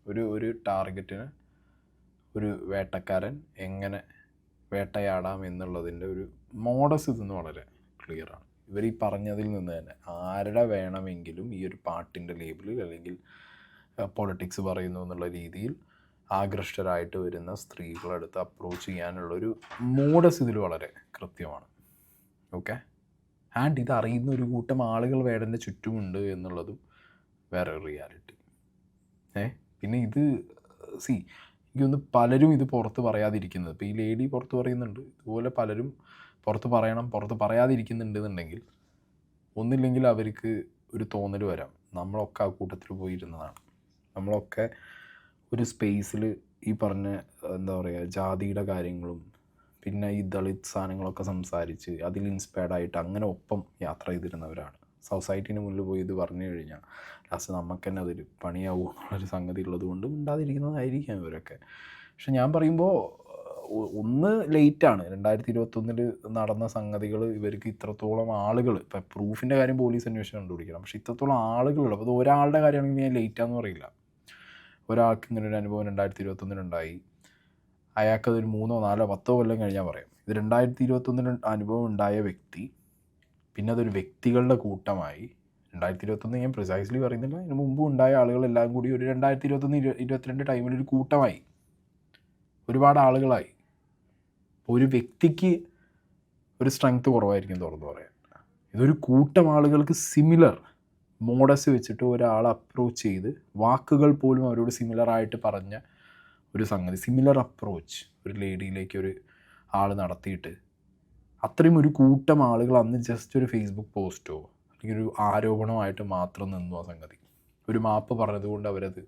ഒരു ടാർഗറ്റിന് ഒരു വേട്ടക്കാരൻ എങ്ങനെ വേട്ടയാടാം എന്നുള്ളതിൻ്റെ ഒരു മോഡസ് ഇതെന്ന് വളരെ ക്ലിയറാണ്. ഇവർ ഈ പറഞ്ഞതിൽ നിന്ന് തന്നെ ആരുടെ വേണമെങ്കിലും ഈ ഒരു പാട്ടിൻ്റെ ലേബിളിൽ അല്ലെങ്കിൽ പൊളിറ്റിക്സ് പറയുന്നു എന്നുള്ള രീതിയിൽ ആകൃഷ്ടരായിട്ട് വരുന്ന സ്ത്രീകളെടുത്ത് അപ്രോച്ച് ചെയ്യാനുള്ളൊരു മോഡസ് ഇതിൽ വളരെ കൃത്യമാണ്. ഓക്കെ, ആൻഡ് ഇത് അറിയുന്ന ഒരു കൂട്ടം ആളുകൾ വേടൻ്റെ ചുറ്റുമുണ്ട് എന്നുള്ളതും വേറെ റിയാലിറ്റി. പിന്നെ ഇത് എനിക്കൊന്ന് പലരും ഇത് പുറത്ത് പറയാതിരിക്കുന്നത്, ഇപ്പോൾ ഈ ലേഡി പുറത്ത് പറയുന്നുണ്ട്, ഇതുപോലെ പലരും പുറത്ത് പറയാതിരിക്കുന്നുണ്ട് എന്നുണ്ടെങ്കിൽ ഒന്നില്ലെങ്കിൽ അവർക്ക് ഒരു തോന്നൽ വരാം നമ്മളൊക്കെ ആ കൂട്ടത്തിൽ പോയിരുന്നതാണ്, നമ്മളൊക്കെ ഒരു സ്പേസിൽ ഈ പറഞ്ഞ എന്താ പറയുക ജാതിയുടെ കാര്യങ്ങളും പിന്നെ ഈ ദളിത് സാധനങ്ങളൊക്കെ സംസാരിച്ച് അതിൽ ഇൻസ്പയർഡ് ആയിട്ട് അങ്ങനെ ഒപ്പം യാത്ര ചെയ്തിരുന്നവരാണ്. സൊസൈറ്റീന് മുന്നിൽ പോയി ഇത് പറഞ്ഞു കഴിഞ്ഞാൽ ലാസ്റ്റ് നമുക്ക് തന്നെ അതൊരു പണിയാവും എന്നുള്ളൊരു സംഗതി ഉള്ളത് കൊണ്ട് ഉണ്ടാതിരിക്കുന്നതായിരിക്കാം ഇവരൊക്കെ. പക്ഷെ ഞാൻ പറയുമ്പോൾ ഒന്ന് ലേറ്റാണ്. 2021 നടന്ന സംഗതികൾ ഇവർക്ക് ഇത്രത്തോളം ആളുകൾ, ഇപ്പം പ്രൂഫിൻ്റെ കാര്യം പോലീസ് അന്വേഷണം കണ്ടുപിടിക്കണം, പക്ഷേ ഇത്രത്തോളം ആളുകളുണ്ട്. അപ്പോൾ അത് ഒരാളുടെ കാര്യമാണെങ്കിൽ ഞാൻ ലേറ്റാന്ന് പറയില്ല. ഒരാൾക്ക് ഇങ്ങനെ ഒരു അനുഭവം 2021 ഉണ്ടായി, അയാൾക്കതൊരു 3, 4, 10 കൊല്ലം കഴിഞ്ഞാൽ പറയാം. ഇത് 2021 അനുഭവം ഉണ്ടായ വ്യക്തി പിന്നെ അതൊരു വ്യക്തികളുടെ കൂട്ടമായി. 2021 ഞാൻ പ്രിസൈസ്ലി പറയുന്നില്ല, ഇതിന് മുമ്പും ഉണ്ടായ ആളുകളെല്ലാം കൂടി ഒരു 2021-22 ടൈമിലൊരു കൂട്ടമായി, ഒരുപാട് ആളുകളായി. ഒരു വ്യക്തിക്ക് ഒരു സ്ട്രെങ്ത് കുറവായിരിക്കും തുറന്നു പറയാൻ. ഇതൊരു കൂട്ടം ആളുകൾക്ക് സിമിലർ മോഡസ് വെച്ചിട്ട് ഒരാൾ അപ്രോച്ച് ചെയ്ത് വാക്കുകൾ പോലും അവരോട് സിമിലറായിട്ട് പറഞ്ഞ ഒരു സംഗതി, സിമിലർ അപ്രോച്ച് ഒരു ലേഡിയിലേക്ക് ഒരു ആൾ നടത്തിയിട്ട് അത്രയും ഒരു കൂട്ടം ആളുകൾ അന്ന് ജസ്റ്റ് ഒരു ഫേസ്ബുക്ക് പോസ്റ്റോ അല്ലെങ്കിൽ ഒരു ആരോപണമായിട്ട് മാത്രം നിന്നു. ആ സംഗതി ഒരു മാപ്പ് പറഞ്ഞതുകൊണ്ട് അവരത്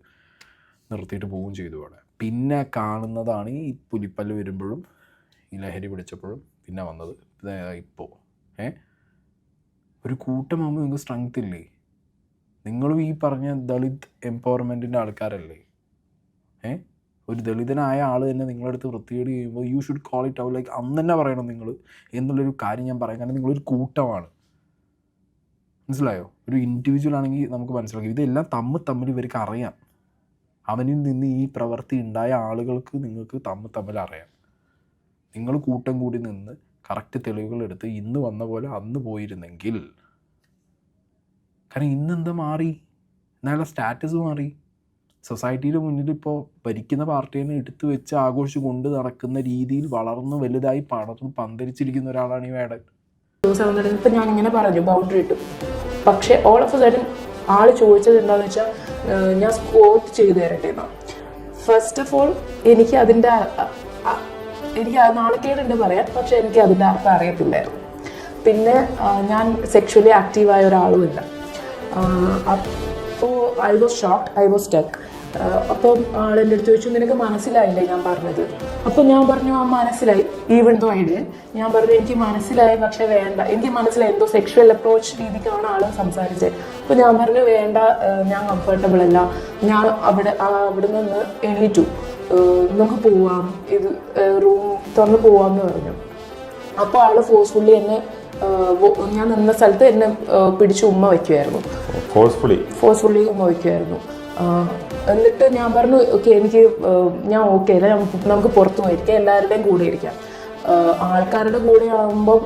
നിർത്തിയിട്ട് പോവുകയും ചെയ്തു. അവിടെ പിന്നെ കാണുന്നതാണ് ഈ പുലിപ്പല്ല് വരുമ്പോഴും ഈ ലഹരി പിടിച്ചപ്പോഴും പിന്നെ വന്നത് ഇപ്പോൾ ഒരു കൂട്ടമാകുമ്പോൾ നിങ്ങൾക്ക് സ്ട്രെങ്ത് ഇല്ലേ? നിങ്ങളും ഈ പറഞ്ഞ ദളിത് എംപവർമെൻറ്റിൻ്റെ ആൾക്കാരല്ലേ? ഒരു ദളിതനായ ആൾ തന്നെ നിങ്ങളടുത്ത് വൃത്തികേട് ചെയ്യുമ്പോൾ you should call it out, like അന്ന് തന്നെ പറയണം നിങ്ങൾ എന്നുള്ളൊരു കാര്യം ഞാൻ പറയാം. കാരണം നിങ്ങളൊരു കൂട്ടമാണ്, മനസ്സിലായോ? ഒരു ഇൻഡിവിജ്വൽ ആണെങ്കിൽ നമുക്ക് മനസ്സിലാക്കും. ഇതെല്ലാം തമ്മിൽ ഇവർക്ക് അറിയാം. അവനിൽ നിന്ന് ഈ പ്രവൃത്തി ഉണ്ടായ ആളുകൾക്ക് നിങ്ങൾക്ക് തമ്മിൽ അറിയാം. നിങ്ങൾ കൂട്ടം കൂടി നിന്ന് കറക്റ്റ് തെളിവുകൾ എടുത്ത് ഇന്ന് വന്ന പോലെ അന്ന് പോയിരുന്നെങ്കിൽ, കാരണം ഇന്നെന്താ മാറി? എന്നാലും സ്റ്റാറ്റസ് മാറി. സൊസൈറ്റിയുടെ മുന്നിൽ ഇപ്പോൾ ഭരിക്കുന്ന പാർട്ടിയെ എടുത്തു വെച്ച് ആഘോഷിച്ച് കൊണ്ട് നടക്കുന്ന രീതിയിൽ വളർന്ന് വലുതായി പന്തരിച്ചിരിക്കുന്ന ഒരാളാണ് ഈ വേടൻ. ഇപ്പം ഞാനിങ്ങനെ പറഞ്ഞു ബൗണ്ടറി ഇട്ടു, പക്ഷേ ഓൾ ഓഫ് എ സഡൻ ആൾ ചോദിച്ചത് എന്താണെന്ന് വെച്ചാൽ ഞാൻ സ്കോട്ട് ചെയ്ത് തരട്ടെ എന്നാണ്. ഫസ്റ്റ് ഓഫ് ഓൾ എനിക്ക് അതിൻ്റെ നാണക്കേടുണ്ട് പറയാൻ, പക്ഷെ എനിക്ക് അതിൻ്റെ അർത്ഥം അറിയത്തില്ലായിരുന്നു. പിന്നെ ഞാൻ സെക്ഷുവലി ആക്റ്റീവായ ഒരാളുമില്ല. അപ്പോൾ I was shocked, I was stuck. അപ്പം ആളെൻ്റെ അടുത്ത് ചോദിച്ചു, നിനക്ക് മനസ്സിലായില്ലേ ഞാൻ പറഞ്ഞത്? അപ്പോൾ ഞാൻ പറഞ്ഞു, ആ മനസ്സിലായി. ഈവൻ ദോ ഐഡിയ ഞാൻ പറഞ്ഞു എനിക്ക് മനസ്സിലായി, പക്ഷെ വേണ്ട, എനിക്ക് മനസ്സിലായി എന്തോ സെക്ഷുവൽ അപ്രോച്ച് രീതിക്കാണ് ആൾ സംസാരിച്ചത്. അപ്പോൾ ഞാൻ പറഞ്ഞു വേണ്ട, ഞാൻ കംഫർട്ടബിൾ അല്ല, ഞാൻ അവിടെ നിന്ന് എണീറ്റു, നമുക്ക് പോവാം, ഇത് റൂം തുറന്ന് പോവാമെന്ന് പറഞ്ഞു. അപ്പോൾ ആൾ ഫോഴ്സ്ഫുള്ളി എന്നെ ഞാൻ നിന്ന സ്ഥലത്ത് എന്നെ പിടിച്ച് ഉമ്മ വയ്ക്കുമായിരുന്നു, ഫോഴ്സ്ഫുള്ളി ഉമ്മ വയ്ക്കുമായിരുന്നു. എന്നിട്ട് ഞാൻ പറഞ്ഞു ഓക്കെ, ഞാൻ ഓക്കെ അല്ല, നമുക്ക് പുറത്തു പോയിരിക്കാം, എല്ലാവരുടെയും കൂടെ ഇരിക്കാം. ആൾക്കാരുടെ കൂടെ ആകുമ്പം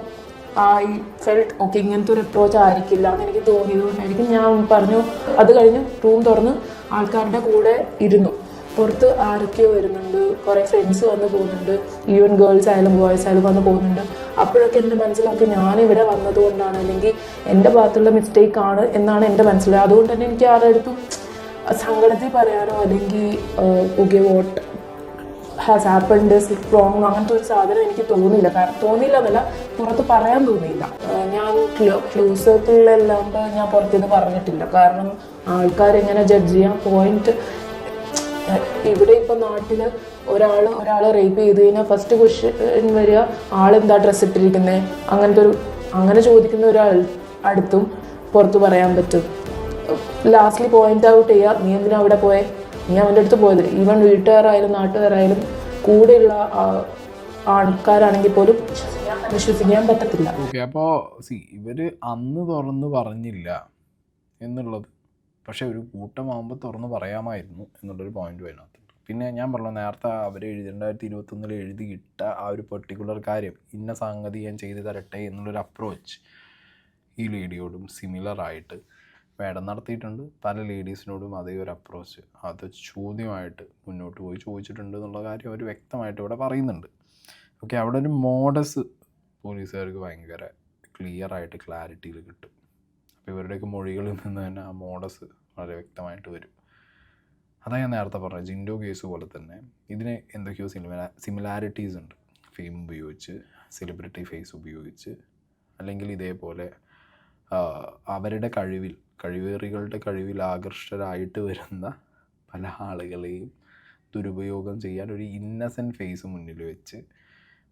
ഐ ഫെൽറ്റ് ഓക്കെ, ഇങ്ങനത്തെ ഒരു അപ്രോച്ച് ആയിരിക്കില്ല എന്ന് എനിക്ക് തോന്നിയതുകൊണ്ടായിരിക്കും ഞാൻ പറഞ്ഞു. അത് കഴിഞ്ഞ് റൂം തുറന്ന് ആൾക്കാരുടെ കൂടെ ഇരുന്നു. പുറത്ത് ആരൊക്കെയോ വരുന്നുണ്ട്, കുറേ ഫ്രണ്ട്സ് വന്ന് പോകുന്നുണ്ട്, ഈവൻ ഗേൾസ് ആയാലും ബോയ്സ് ആയാലും വന്ന് പോകുന്നുണ്ട്. അപ്പോഴൊക്കെ എൻ്റെ മനസ്സിലാക്കി ഞാനിവിടെ വന്നതുകൊണ്ടാണ്, അല്ലെങ്കിൽ എൻ്റെ ഭാഗത്തുള്ള മിസ്റ്റേക്ക് ആണ് എന്നാണ് എൻ്റെ മനസ്സിലായത്. അതുകൊണ്ട് തന്നെ എനിക്ക് ആരുടെ അടുത്തും സങ്കടത്തിൽ പറയാനോ അല്ലെങ്കിൽ okay what has happened is wrong അങ്ങനത്തെ ഒരു സാധനം എനിക്ക് തോന്നില്ല. കാരണം തോന്നില്ല എന്നല്ല, പുറത്ത് പറയാൻ തോന്നിയില്ല. ഞാൻ ക്ലോസ് സർക്കിളിലല്ലാണ്ട് ഞാൻ പുറത്തേത് പറഞ്ഞിട്ടില്ല. കാരണം ആൾക്കാരെങ്ങനെ ജഡ്ജ് ചെയ്യാൻ പോയിന്റ്. ഇവിടെ ഇപ്പം നാട്ടിൽ ഒരാളെ റേപ്പ് ചെയ്ത് കഴിഞ്ഞാൽ ഫസ്റ്റ് ക്വസ്റ്റ്യൻ വരിക ആളെന്താ ഡ്രസ്സ് ഇട്ടിരിക്കുന്നത്, അങ്ങനെ ചോദിക്കുന്ന ഒരാൾ അടുത്തും പുറത്ത് പറയാൻ പറ്റും. ലാസ്റ്റ്ലി പോയിന്റ് ഔട്ട് ചെയ്യുക, നീ എന്തിനാ അവിടെ പോയെ, നീ അവൻ്റെ അടുത്ത് പോയത്. ഈവൻ വീട്ടുകാരായാലും നാട്ടുകാരായാലും കൂടെയുള്ള ആൾക്കാരാണെങ്കിൽ പോലും വിശ്വസിക്കാൻ പറ്റത്തില്ല. ഓക്കെ, അപ്പോൾ ഇവർ അന്ന് തുറന്ന് പറഞ്ഞില്ല എന്നുള്ളത്, പക്ഷെ ഒരു കൂട്ടമാകുമ്പോൾ തുറന്ന് പറയാമായിരുന്നു എന്നുള്ളൊരു പോയിന്റ് അതിനകത്തുണ്ട്. പിന്നെ ഞാൻ പറഞ്ഞു നേരത്തെ അവർ 2021 എഴുതിയിട്ട ആ ഒരു പെർട്ടിക്കുലർ കാര്യം, ഇന്ന സംഗതി ഞാൻ ചെയ്തു തരട്ടെ എന്നുള്ളൊരു അപ്രോച്ച് ഈ ലേഡിയോടും സിമിലറായിട്ട് വേടം നടത്തിയിട്ടുണ്ട്. പല ലേഡീസിനോടും അതേ ഒരു അപ്രോച്ച് അത് ചോദ്യമായിട്ട് മുന്നോട്ട് പോയി ചോദിച്ചിട്ടുണ്ട് എന്നുള്ള കാര്യം അവർ വ്യക്തമായിട്ട് ഇവിടെ പറയുന്നുണ്ട്. ഓക്കെ, അവിടെ ഒരു മോഡസ് പോലീസുകാർക്ക് ഭയങ്കര ക്ലിയറായിട്ട് ക്ലാരിറ്റിയിൽ കിട്ടും. അപ്പോൾ ഇവരുടെയൊക്കെ മൊഴികളിൽ നിന്ന് തന്നെ ആ മോഡസ് വളരെ വ്യക്തമായിട്ട് വരും. അതാണ് ഞാൻ നേരത്തെ പറഞ്ഞത്, ജിൻഡോ കേസ് പോലെ തന്നെ ഇതിന് എന്തൊക്കെയോ സിമിലാരിറ്റീസ് ഉണ്ട്. ഫെയിം ഉപയോഗിച്ച്, സെലിബ്രിറ്റി ഫേസ് ഉപയോഗിച്ച്, അല്ലെങ്കിൽ ഇതേപോലെ അവരുടെ കഴിവേറികളുടെ കഴിവിൽ ആകർഷകരായിട്ട് വരുന്ന പല ആളുകളെയും ദുരുപയോഗം ചെയ്യാൻ ഒരു ഇന്നസെൻറ്റ് ഫേസ് മുന്നിൽ വെച്ച്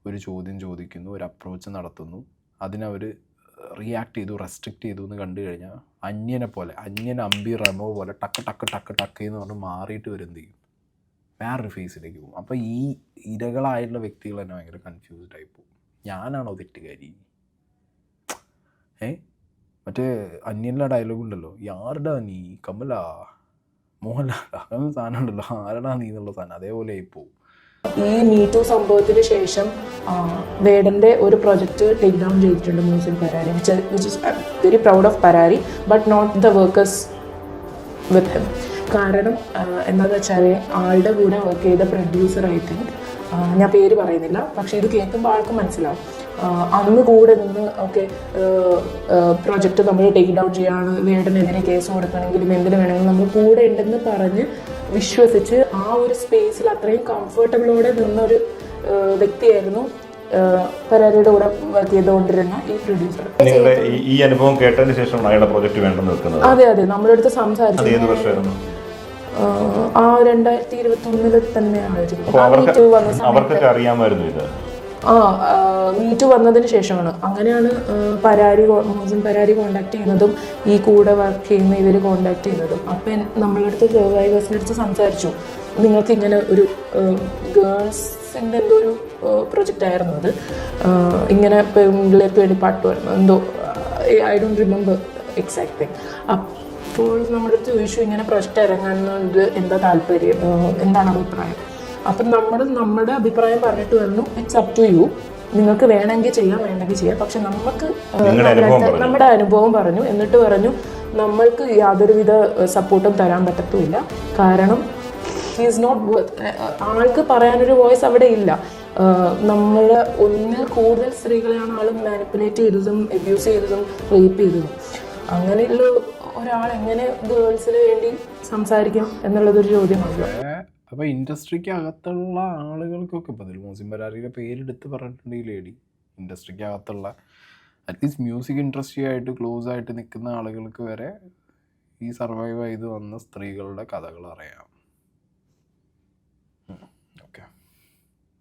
ഒരു ചോദ്യം ചോദിക്കുന്നു, ഒരു അപ്രോച്ച് നടത്തുന്നു, അതിനവർ റിയാക്ട് ചെയ്തു, റെസ്ട്രിക്റ്റ് ചെയ്തു എന്ന് കണ്ടു കഴിഞ്ഞാൽ അന്യനെ പോലെ, അന്യൻ അമ്പി റെമോ പോലെ ടക്ക് ടക്ക് ടക്ക് ടക്ക് എന്ന് പറഞ്ഞ് മാറിയിട്ട് എന്ത് ചെയ്യും, വേറൊരു ഫേസിലേക്ക് പോകും. അപ്പോൾ ഈ ഇരകളായിട്ടുള്ള വ്യക്തികൾ തന്നെ ഭയങ്കര കൺഫ്യൂസ്ഡ് ആയി പോകും. ഞാനാണോ തെറ്റുകാരി? മറ്റേ അന്യനിലെ ഡയലോഗ് ഉണ്ടല്ലോ, യാരുടെ നീ കമല മോഹൻലാൽ, അങ്ങനെ സാധനം ഉണ്ടല്ലോ, ആരടാ നീ എന്നുള്ള സാധനം, അതേപോലെ ആയിപ്പോവും. ഈ മീറ്റു സംഭവത്തിന് ശേഷം വേടൻ്റെ ഒരു പ്രൊജക്റ്റ് ടേക്ക് ഡൗൺ ചെയ്തിട്ടുണ്ട് Mohsin Parari, which is very proud of Parari, but not the workers with him. കാരണം എന്താണെന്ന് വെച്ചാൽ ആളുടെ കൂടെ വർക്ക് ചെയ്ത പ്രൊഡ്യൂസർ, ഐ തിങ്ക്, ഞാൻ പേര് പറയുന്നില്ല, പക്ഷേ ഇത് കേൾക്കുമ്പോൾ ആൾക്ക് മനസ്സിലാവും, അന്ന് കൂടെ നിന്ന് ഓക്കെ പ്രൊജക്റ്റ് നമ്മൾ ടേക്ക് ഡൗൺ ചെയ്യാണ്, വേടനെതിരെ കേസ് കൊടുക്കണമെങ്കിലും എന്തിനു വേണമെങ്കിലും നമ്മൾ കൂടെ ഉണ്ടെന്ന് പറഞ്ഞ് വിശ്വസിച്ച് ആ ഒരു സ്പേസിൽ അത്രയും കംഫർട്ടബിളോടെ നിന്നൊരു വ്യക്തിയായിരുന്നു പരാരിയുടെ കൂടെ വർക്ക് ചെയ്തുകൊണ്ടിരുന്ന ഈ പ്രൊഡ്യൂസർ. ഈ അനുഭവം കേട്ടതിന് ശേഷമാണ് അയാളുടെ പ്രോജക്റ്റ് വേണ്ടെന്ന് വെക്കുന്നത്. അതെ അതെ, നമ്മുടെ അടുത്ത് സംസാരിച്ചു. 2021 തന്നെയായിരുന്നു. അവർക്കൊക്കെ അറിയാമായിരുന്നു ഇത്. മീറ്റു വന്നതിന് ശേഷമാണ്. അങ്ങനെയാണ് മോഹസിൻ പരാരി കോണ്ടാക്ട് ചെയ്യുന്നതും ഈ കൂടെ വർക്ക് ചെയ്യുന്ന ഇവർ കോണ്ടാക്ട് ചെയ്യുന്നതും. അപ്പം നമ്മളടുത്ത് സർവൈവേഴ്സിൻ്റെ അടുത്ത് സംസാരിച്ചു, നിങ്ങൾക്ക് ഇങ്ങനെ ഒരു ഗേൾസിൻ്റെ എന്തോ ഒരു പ്രൊജക്റ്റ് ആയിരുന്നു അത്, ഇങ്ങനെ പിള്ളേർക്ക് വേണ്ടി പാട്ട് വരുന്നു എന്തോ, I don't remember exact thing. അപ്പോൾ നമ്മുടെ അടുത്ത് ചോദിച്ചു, ഇങ്ങനെ പ്രൊജക്റ്റ് ഇറങ്ങാനുള്ളത് എന്താ താല്പര്യം, എന്താണ് അഭിപ്രായം. അപ്പം നമ്മുടെ അഭിപ്രായം പറഞ്ഞിട്ട് പറഞ്ഞു, ഇറ്റ്സ് അപ് ടു യു, നിങ്ങൾക്ക് വേണമെങ്കിൽ ചെയ്യാം, വേണമെങ്കിൽ ചെയ്യാം, പക്ഷെ നമുക്ക് നമ്മുടെ അനുഭവം പറഞ്ഞു. എന്നിട്ട് പറഞ്ഞു, നമ്മൾക്ക് യാതൊരുവിധ സപ്പോർട്ടും തരാൻ പറ്റത്തുമില്ല, കാരണം ഹി ഈസ് നോട്ട് വർത്ത്. ആൾക്ക് പറയാനൊരു വോയിസ് അവിടെ ഇല്ല. നമ്മൾ ഒന്നിൽ കൂടുതൽ സ്ത്രീകളെയാണ് ആൾ മാനിപ്പുലേറ്റ് ചെയ്തതും അബ്യൂസ് ചെയ്തതും റേപ്പ് ചെയ്തതും. അങ്ങനെയുള്ള ഒരാൾ എങ്ങനെ ഗേൾസിന് വേണ്ടി സംസാരിക്കും എന്നുള്ളതൊരു ചോദ്യമാണ്. അപ്പോൾ ഇൻഡസ്ട്രിക്ക് അകത്തുള്ള ആളുകൾക്കൊക്കെ ഇപ്പോൾ അതിൽ മോഹസിൻ പരാരിയുടെ പേരെടുത്ത് പറഞ്ഞിട്ടുണ്ട് ഈ ലേഡി. ഇൻഡസ്ട്രിക്ക് അകത്തുള്ള അറ്റ്ലീസ്റ്റ് മ്യൂസിക് ഇൻഡസ്ട്രി ആയിട്ട് ക്ലോസ് ആയിട്ട് നിൽക്കുന്ന ആളുകൾക്ക് വരെ ഈ സർവൈവ് ചെയ്ത് വന്ന സ്ത്രീകളുടെ കഥകൾ അറിയാം. ഓക്കെ,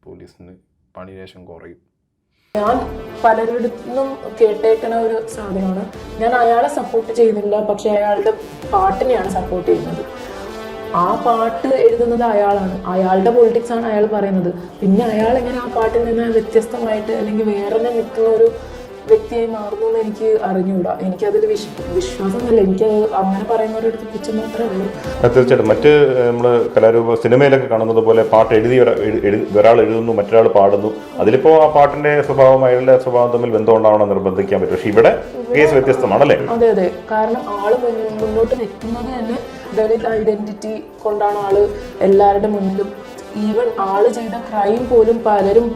പോലീസിന് പണിശേഷം കുറയും. ഞാൻ പലരിടത്തുനിന്നും കേട്ടേക്കണ ഒരു സാധനമാണ്, ഞാൻ അയാളെ സപ്പോർട്ട് ചെയ്യുന്നില്ല, പക്ഷെ അയാളുടെ പാട്ടിനെയാണ് സപ്പോർട്ട് ചെയ്യുന്നത്. ആ പാട്ട് എഴുതുന്നത് അയാളാണ്, അയാളുടെ പൊളിറ്റിക്സ് ആണ് അയാൾ പറയുന്നത്. പിന്നെ അയാൾ എങ്ങനെ ആ പാട്ടിൽ നിന്ന് വ്യത്യസ്തമായിട്ട് അല്ലെങ്കിൽ വേറെ നിൽക്കുന്ന ഒരു വ്യക്തിയായി മാറുന്നു എന്ന് എനിക്ക് അറിഞ്ഞുകൂടാ. എനിക്കതിൽ വിശ്വാസമൊന്നുമില്ല. എനിക്ക് അങ്ങനെ പറയുന്നവരടുത്ത് പുച്ഛം മാത്രമേ ഉള്ളൂ. തീർച്ചയായിട്ടും മറ്റ് നമ്മൾ കലാരൂപ സിനിമയിലൊക്കെ കാണുന്നത് പോലെ പാട്ട് ഒരാൾ എഴുതുന്നു, മറ്റൊരാൾ പാടുന്നു. അതിലിപ്പോൾ ആ പാട്ടിന്റെ സ്വഭാവം അയാളുടെ സ്വഭാവം തമ്മിൽ ബന്ധം ഉണ്ടാവണം നിർബന്ധിക്കാൻ പറ്റും. പക്ഷെ ഇവിടെ കേസ് വ്യത്യസ്തമാണല്ലേ? അതെ അതെ, കാരണം ആള് മുന്നോട്ട് വെക്കുന്നത് തന്നെ ദളിത് ഐഡന്റിറ്റി കൊണ്ടാണ്. ആള് എല്ലാവരുടെ മുന്നിലും, ഈവൻ ആള് ചെയ്ത ക്രൈം പോലും പലരും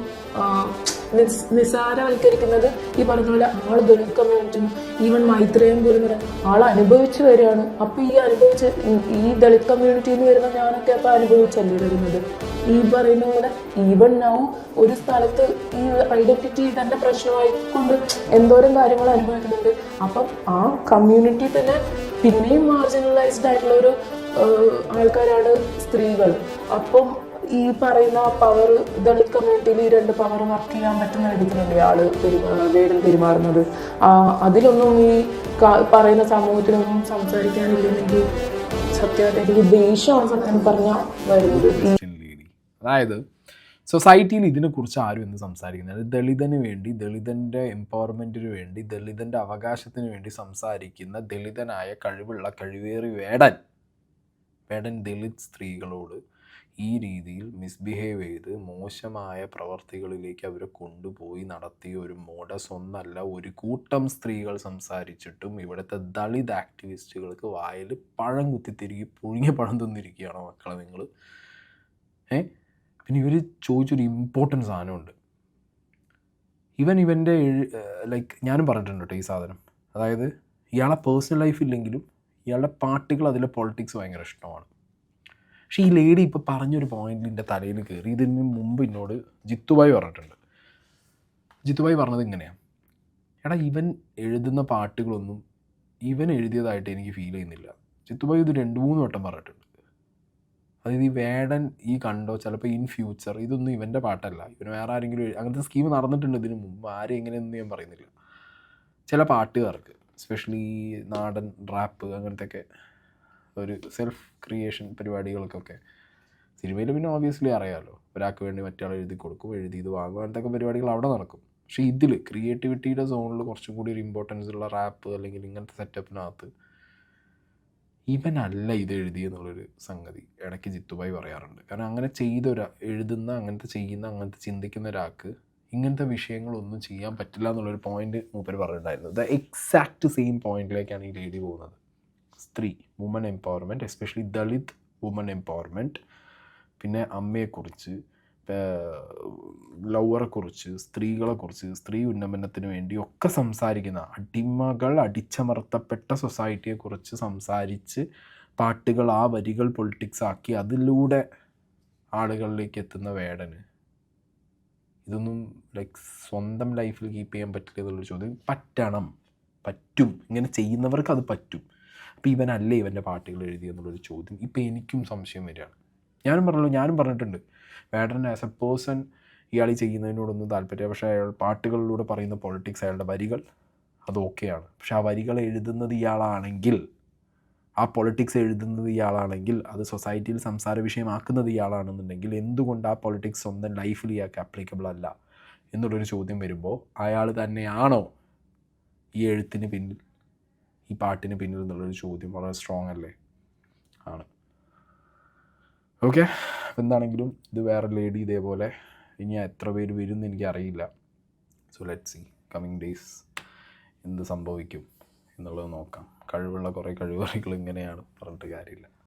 നിസ്സാരവൽക്കരിക്കുന്നത് ഈ പറഞ്ഞ പോലെ ആള് ദളിത് കമ്മ്യൂണിറ്റി, ഈവൻ മൈത്രേയം പോലും പറയാം ആൾ അനുഭവിച്ചു വരികയാണ്. അപ്പോൾ ഈ ദളിത് കമ്മ്യൂണിറ്റിയിൽ നിന്ന് വരുന്ന ഞാനൊക്കെ അപ്പോൾ അനുഭവിച്ചല്ലേ വരുന്നത്. ഈ പറയുന്ന പോലെ ഈവൻ നൗ ഒരു സ്ഥലത്ത് ഈ ഐഡന്റിറ്റി തന്നെ പ്രശ്നമായിക്കൊണ്ട് എന്തോരം കാര്യങ്ങൾ അനുഭവിക്കുന്നുണ്ട്. അപ്പം ആ കമ്മ്യൂണിറ്റി തന്നെ പിന്നെയും മാർജിനലൈസ്ഡ് ആയിട്ടുള്ള ഒരു ആൾക്കാരാണ് സ്ത്രീകൾ. അപ്പം ഈ പറയുന്ന പവർ ദളിത് കമ്മ്യൂണിറ്റിയിൽ ഈ രണ്ട് പവർ വർക്ക് ചെയ്യാൻ പറ്റുന്ന രീതിയിലല്ലേ ആള് വേടൻ പെരുമാറുന്നത്. അതിലൊന്നും ഈ പറയുന്ന സമൂഹത്തിലൊന്നും സംസാരിക്കാനില്ലെങ്കിൽ സത്യമായിട്ട് എനിക്ക് ദേഷ്യമാണ് സത്യം പറഞ്ഞാൽ വരുന്നത്. അതായത് സൊസൈറ്റിയിൽ ഇതിനെക്കുറിച്ച് ആരും എന്ന് സംസാരിക്കുന്നില്ല. ദളിതന് വേണ്ടി, ദളിതൻ്റെ എംപവർമെൻറ്റിന് വേണ്ടി, ദളിതൻ്റെ അവകാശത്തിന് വേണ്ടി സംസാരിക്കുന്ന ദളിതനായ കഴിവേറി വേടൻ ദളിത് സ്ത്രീകളോട് ഈ രീതിയിൽ മിസ്ബിഹേവ് ചെയ്ത് മോശമായ പ്രവർത്തികളിലേക്ക് അവരെ കൊണ്ടുപോയി നടത്തിയ ഒരു മോഡസ് ഒന്നല്ല ഒരു കൂട്ടം സ്ത്രീകൾ സംസാരിച്ചിട്ടും ഇവിടുത്തെ ദളിത് ആക്ടിവിസ്റ്റുകൾക്ക് വായിൽ പഴം കുത്തിത്തിരികി പുഴുങ്ങിയ പഴം തിന്നിരിക്കുകയാണോ മക്കളെ നിങ്ങൾ? പിന്നെ ഇവർ ചോദിച്ചൊരു ഇമ്പോർട്ടൻറ്റ് സാധനമുണ്ട്. ഇവൻ്റെ ലൈക്ക് ഞാനും പറഞ്ഞിട്ടുണ്ട് കേട്ടോ ഈ സാധനം. അതായത് ഇയാളെ പേഴ്സണൽ ലൈഫ് ഇല്ലെങ്കിലും ഇയാളുടെ പാട്ടുകൾ, അതിലെ പൊളിറ്റിക്സ് ഭയങ്കര ഇഷ്ടമാണ്. പക്ഷേ ഈ ലേഡി ഇപ്പോൾ പറഞ്ഞൊരു പോയിന്റിൽ എൻ്റെ തലയിൽ കയറി. ഇതിന് മുമ്പ് എന്നോട് ജിത്തുഭായി പറഞ്ഞിട്ടുണ്ട്. ജിത്തുഭായി പറഞ്ഞത് ഇങ്ങനെയാണ്, എടാ ഇവൻ എഴുതുന്ന പാട്ടുകളൊന്നും ഇവൻ എഴുതിയതായിട്ട് എനിക്ക് ഫീൽ ചെയ്യുന്നില്ല. ജിത്തുഭായി ഇത് 2-3 വട്ടം പറഞ്ഞിട്ടുണ്ട്. അതായത് ഈ വേടൻ ഈ കണ്ടോ ചിലപ്പോൾ ഇൻ ഫ്യൂച്ചർ ഇതൊന്നും ഇവൻ്റെ പാട്ടല്ല, ഇവന് വേറെ ആരെങ്കിലും അങ്ങനത്തെ സ്കീം നടന്നിട്ടുണ്ട് ഇതിനു മുമ്പ്, ആരും എങ്ങനെയൊന്നും ഞാൻ പറയുന്നില്ല. ചില പാട്ടുകാർക്ക് എസ്പെഷ്യലി നാടൻ റാപ്പ് അങ്ങനത്തെയൊക്കെ ഒരു സെൽഫ് ക്രിയേഷൻ പരിപാടികൾക്കൊക്കെ സിനിമയിൽ പിന്നെ ഓബിയസ്ലി അറിയാമല്ലോ, ഒരാൾക്ക് വേണ്ടി മറ്റേ എഴുതി കൊടുക്കും, എഴുതി ഇത് വാങ്ങും, അങ്ങനത്തെ പരിപാടികൾ അവിടെ നടക്കും. പക്ഷേ ഇതിൽ ക്രിയേറ്റിവിറ്റിയുടെ സോണിൽ കുറച്ചും കൂടി ഒരു ഇമ്പോർട്ടൻസ് ഉള്ള റാപ്പ് അല്ലെങ്കിൽ ഇങ്ങനത്തെ സെറ്റപ്പിനകത്ത് ഇവനല്ല ഇത് എഴുതിയെന്നുള്ളൊരു സംഗതി ഇടയ്ക്ക് ജിത്തുഭായി പറയാറുണ്ട്. കാരണം അങ്ങനെ എഴുതുന്ന അങ്ങനത്തെ ചെയ്യുന്ന അങ്ങനത്തെ ചിന്തിക്കുന്ന ഒരാൾക്ക് ഇങ്ങനത്തെ വിഷയങ്ങളൊന്നും ചെയ്യാൻ പറ്റില്ല എന്നുള്ളൊരു പോയിന്റ് മൂപ്പർ പറഞ്ഞിട്ടുണ്ടായിരുന്നു. ദ എക്സാക്റ്റ് സെയിം പോയിന്റിലേക്കാണ് ഈ ലേഡി പോകുന്നത്. സ്ത്രീ, woman empowerment, especially Dalit woman empowerment, പിന്നെ അമ്മയെക്കുറിച്ച്, ലവറെക്കുറിച്ച്, സ്ത്രീകളെക്കുറിച്ച്, സ്ത്രീ ഉന്നമനത്തിന് വേണ്ടി ഒക്കെ സംസാരിക്കുന്ന, അടിമകൾ അടിച്ചമർത്തപ്പെട്ട സൊസൈറ്റിയെക്കുറിച്ച് സംസാരിച്ച് പാട്ടുകൾ ആ വരികൾ പൊളിറ്റിക്സ് ആക്കി അതിലൂടെ ആളുകളിലേക്ക് എത്തുന്ന വേടന് ഇതൊന്നും സ്വന്തം ലൈഫിൽ കീപ്പ് ചെയ്യാൻ പറ്റില്ല എന്നുള്ളൊരു ചോദ്യം. പറ്റും, ഇങ്ങനെ ചെയ്യുന്നവർക്ക് അത് പറ്റും. അപ്പോൾ ഇവനല്ലേ ഇവൻ്റെ പാട്ടുകൾ എഴുതിയെന്നുള്ളൊരു ചോദ്യം ഇപ്പോൾ എനിക്കും സംശയം വരികയാണ്. ഞാനും പറഞ്ഞിട്ടുണ്ട് വേടൻ ആസ് എ പേഴ്സൺ ഇയാൾ ചെയ്യുന്നതിനോടൊന്നും താല്പര്യം, പക്ഷേ അയാൾ പാട്ടുകളിലൂടെ പറയുന്ന പൊളിറ്റിക്സ്, അയാളുടെ വരികൾ അത് ഓക്കെയാണ്. പക്ഷെ ആ വരികൾ എഴുതുന്നത് ഇയാളാണെങ്കിൽ, ആ പൊളിറ്റിക്സ് എഴുതുന്നത് ഇയാളാണെങ്കിൽ, അത് സൊസൈറ്റിയിൽ സംസാര വിഷയമാക്കുന്നത് ഇയാളാണെന്നുണ്ടെങ്കിൽ എന്തുകൊണ്ട് ആ പൊളിറ്റിക്സ് സ്വന്തം ലൈഫിൽ ഇയാൾക്ക് ആപ്ലിക്കബിൾ അല്ല എന്നുള്ളൊരു ചോദ്യം വരുമ്പോൾ അയാൾ തന്നെയാണോ ഈ എഴുത്തിന് പിന്നിൽ, ഈ പാട്ടിന് പിന്നിൽ എന്നുള്ളൊരു ചോദ്യം വളരെ സ്ട്രോങ് അല്ലേ? ആണ്. ഓക്കെ, എന്താണെങ്കിലും ഇത് വേറെ ലേഡി ഇതേപോലെ ഇനി എത്ര പേര് വരും എന്ന് എനിക്കറിയില്ല. So let's see coming days എന്ത് സംഭവിക്കും എന്നുള്ളത് നോക്കാം. കഴിവുള്ള കുറേ കഴിവറികൾ ഇങ്ങനെയാണ്, പറഞ്ഞിട്ട് കാര്യമില്ല.